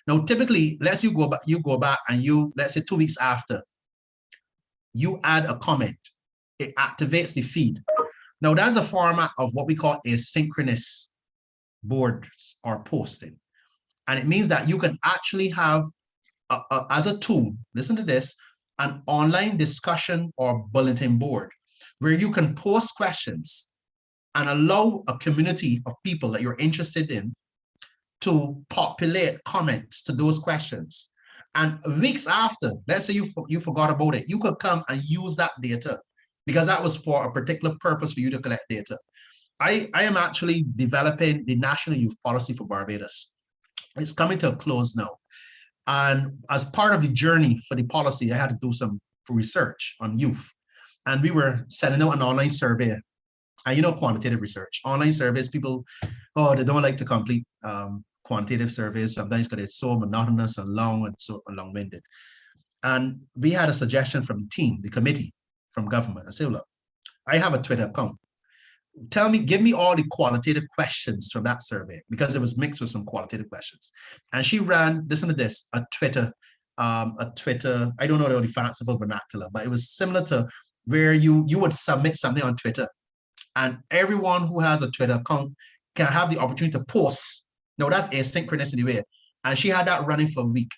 Now, typically, let's you go back and let's say 2 weeks after, you add a comment. It activates the feed. Now, that's a format of what we call asynchronous boards or posting. And it means that you can actually have, as a tool, listen to this, an online discussion or bulletin board where you can post questions and allow a community of people that you're interested in to populate comments to those questions. And weeks after, let's say you forgot about it, you could come and use that data because that was for a particular purpose for you to collect data. I am actually developing the National Youth Policy for Barbados. It's coming to a close now. And as part of the journey for the policy, I had to do some research on youth. And we were sending out an online survey. And quantitative research, online surveys, people, they don't like to complete quantitative surveys sometimes because it's so monotonous and long and so long-winded. And we had a suggestion from the team, the committee from government. I said, look, I have a Twitter account. Give me all the qualitative questions from that survey, because it was mixed with some qualitative questions. And she ran, listen to this, a Twitter, I don't know the fanciful vernacular, but it was similar to where you would submit something on Twitter and everyone who has a Twitter account can have the opportunity to post. Now that's asynchronous in a way. And she had that running for a week.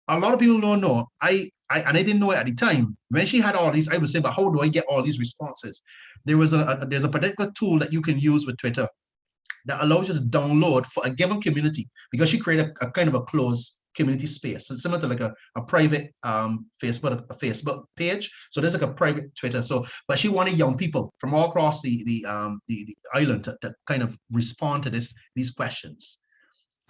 A lot of people don't know, and I didn't know it at the time. When she had all these, I was saying, but how do I get all these responses? There's a particular tool that you can use with Twitter that allows you to download for a given community, because she created a kind of a closed community space. It's similar to like a private Facebook page. So there's like a private Twitter. But she wanted young people from all across the island to kind of respond to these questions.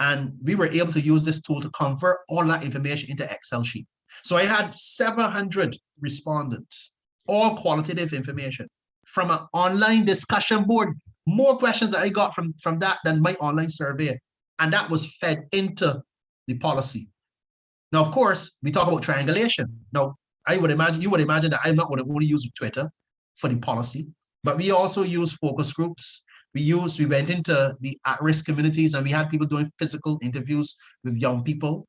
And we were able to use this tool to convert all that information into Excel sheet. So I had 700 respondents, all qualitative information from an online discussion board, more questions that I got from that than my online survey. And that was fed into the policy. Now, of course, we talk about triangulation. Now, you would imagine that I'm not going to only use Twitter for the policy, but we also use focus groups. We went into the at-risk communities and we had people doing physical interviews with young people.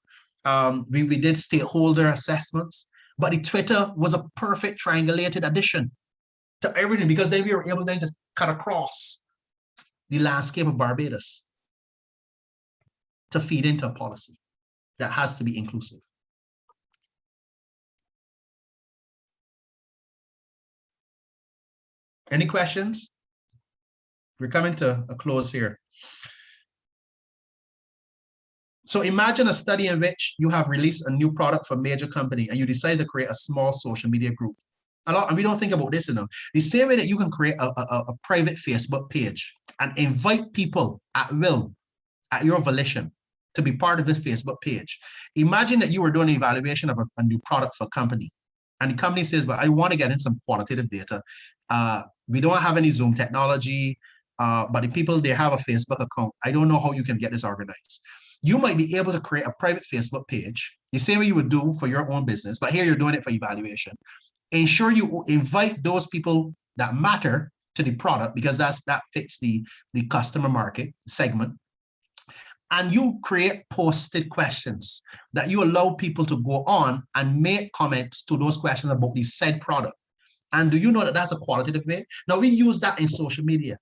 We did stakeholder assessments, but the Twitter was a perfect triangulated addition to everything, because then we were able then to cut across the landscape of Barbados to feed into a policy that has to be inclusive. Any questions? We're coming to a close here. So imagine a study in which you have released a new product for a major company and you decide to create a small social media group. And we don't think about this enough. The same way that you can create a private Facebook page and invite people at will, at your volition, to be part of this Facebook page. Imagine that you were doing an evaluation of a new product for a company. And the company says, but I want to get in some qualitative data. We don't have any Zoom technology, but the people, they have a Facebook account. I don't know how you can get this organized. You might be able to create a private Facebook page, the same way you would do for your own business, but here you're doing it for evaluation. Ensure you invite those people that matter to the product, because that fits the customer market segment. And you create posted questions that you allow people to go on and make comments to those questions about the said product. And do you know that that's a qualitative way? Now, we use that in social media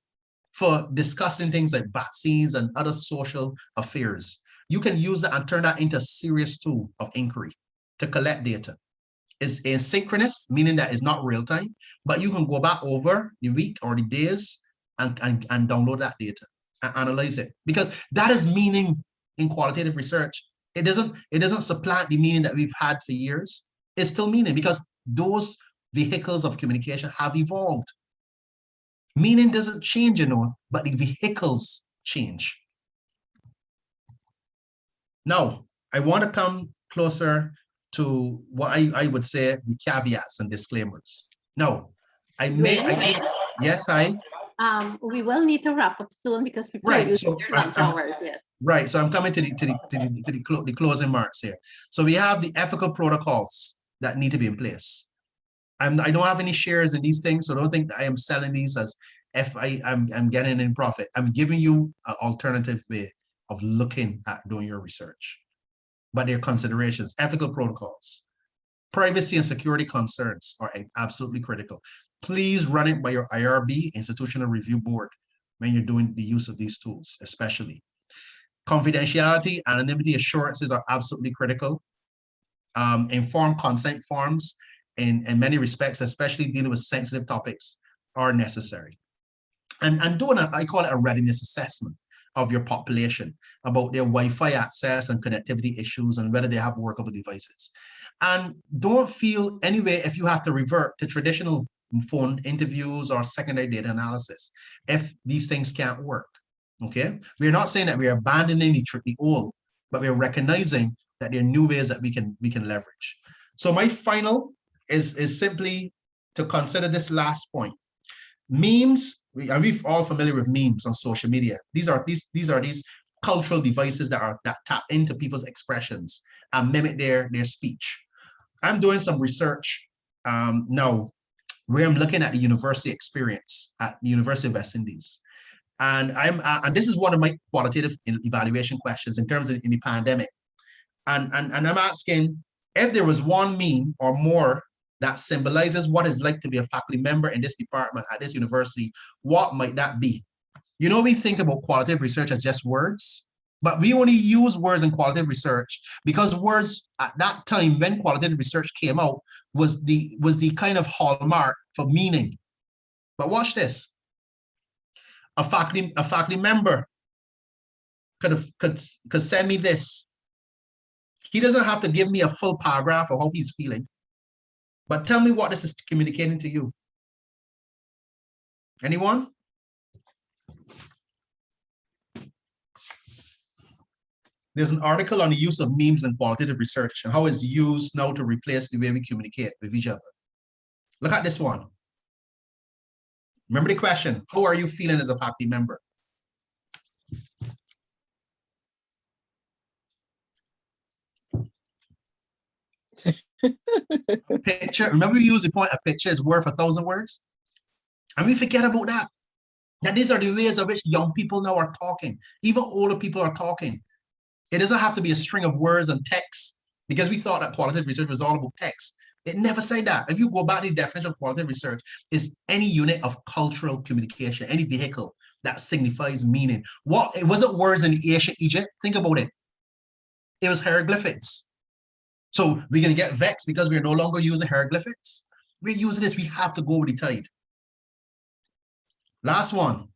for discussing things like vaccines and other social affairs. You can use that and turn that into a serious tool of inquiry to collect data. It's asynchronous, meaning that it's not real time, but you can go back over the week or the days and download that data and analyze it, because that is meaning in qualitative research. It doesn't supplant the meaning that we've had for years. It's still meaning because those vehicles of communication have evolved. Meaning doesn't change, you know, but the vehicles change. Now, I want to come closer to what I would say the caveats and disclaimers. Now, yes, we will need to wrap up soon because people Right, are using so their lunch hours, yes. right. So I'm coming to the closing marks here. So we have the ethical protocols that need to be in place. I don't have any shares in these things, so don't think I am selling these as if I'm getting in profit. I'm giving you an alternative way of looking at doing your research. But their considerations, ethical protocols, privacy and security concerns are absolutely critical. Please run it by your IRB, Institutional Review Board, when you're doing the use of these tools, especially. Confidentiality, anonymity assurances are absolutely critical. Informed consent forms in many respects, especially dealing with sensitive topics, are necessary. And doing I call it a readiness assessment of your population about their Wi-Fi access and connectivity issues and whether they have workable devices. And don't feel anyway if you have to revert to traditional phone interviews or secondary data analysis if these things can't work. Okay, we're not saying that we're abandoning the old, but we're recognizing that there are new ways that we can leverage. So my final is simply to consider this last point. Memes, we're all familiar with memes on social media. These are cultural devices that tap into people's expressions and mimic their speech. I'm doing some research now where I'm looking at the university experience at the University of West Indies. And and this is one of my qualitative evaluation questions in terms of in the pandemic. And I'm asking if there was one meme or more that symbolizes what it's like to be a faculty member in this department at this university, what might that be? You know, we think about qualitative research as just words, but we only use words in qualitative research because words at that time when qualitative research came out was the kind of hallmark for meaning. But watch this. A faculty member could send me this. He doesn't have to give me a full paragraph of how he's feeling, but tell me what this is communicating to you. Anyone? There's an article on the use of memes in qualitative research and how it's used now to replace the way we communicate with each other. Look at this one. Remember the question, how are you feeling as a faculty member? Picture, remember we use the point a picture is worth 1,000 words? And we forget about that. That these are the ways in which young people now are talking. Even older people are talking. It doesn't have to be a string of words and text because we thought that qualitative research was all about text. It never said that. If you go back to the definition of qualitative research, is any unit of cultural communication, any vehicle that signifies meaning. What it wasn't words in ancient Egypt. Think about it. It was hieroglyphics. So we're gonna get vexed because we're no longer using hieroglyphics. We're using this. We have to go with the tide. Last one.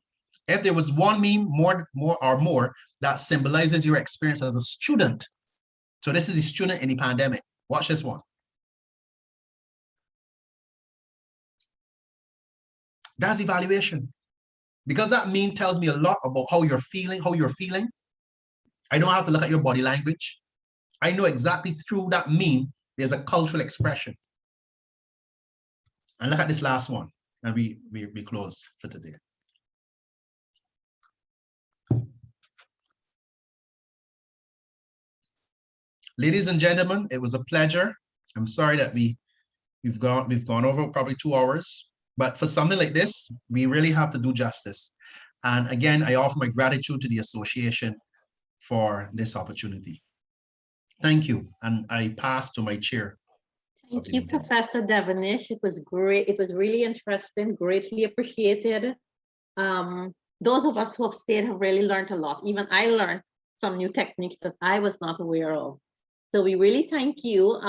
If there was one meme more that symbolizes your experience as a student. So this is a student in the pandemic. Watch this one. That's evaluation. Because that meme tells me a lot about how you're feeling, I don't have to look at your body language. I know exactly through that meme, there's a cultural expression. And look at this last one, and we close for today. Ladies and gentlemen, it was a pleasure. I'm sorry that we've gone over probably 2 hours, but for something like this, we really have to do justice. And again, I offer my gratitude to the association for this opportunity. Thank you, and I pass to my chair. Thank you, Professor Devonish. It was great. It was really interesting, greatly appreciated. Those of us who have stayed have really learned a lot. Even I learned some new techniques that I was not aware of. So we really thank you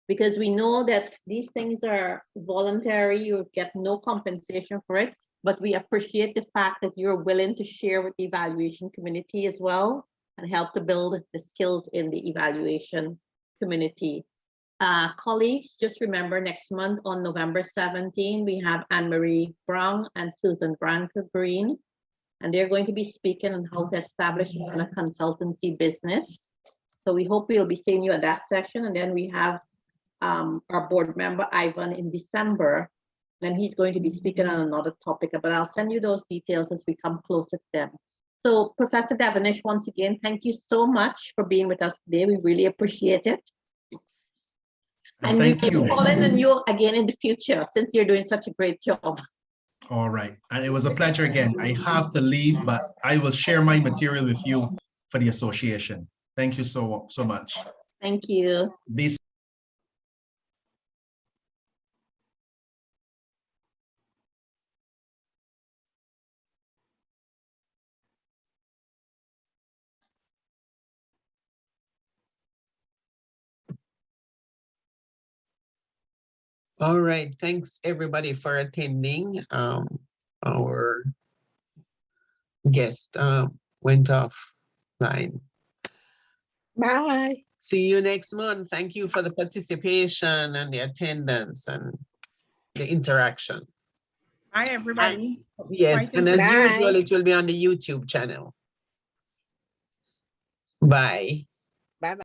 because we know that these things are voluntary. You get no compensation for it, but we appreciate the fact that you're willing to share with the evaluation community as well and help to build the skills in the evaluation community. Colleagues, just remember next month on November 17, we have Anne-Marie Brown and Susan Branca Green, and they're going to be speaking on how to establish a consultancy business. So we hope we'll be seeing you at that session. And then we have our board member, Ivan, in December, and he's going to be speaking on another topic, but I'll send you those details as we come closer to them. So Professor Devonish, once again, thank you so much for being with us today. We really appreciate it. And thank we'll you. be calling on you again in the future, since you're doing such a great job. All right. And it was a pleasure again. I have to leave, but I will share my material with you for the association. Thank you so much. Thank you. Be All right, thanks everybody for attending. Our guest went offline. Bye. See you next month. Thank you for the participation and the attendance and the interaction. Hi, everybody. Yes, and as Bye. usual, it will be on the YouTube channel. Bye.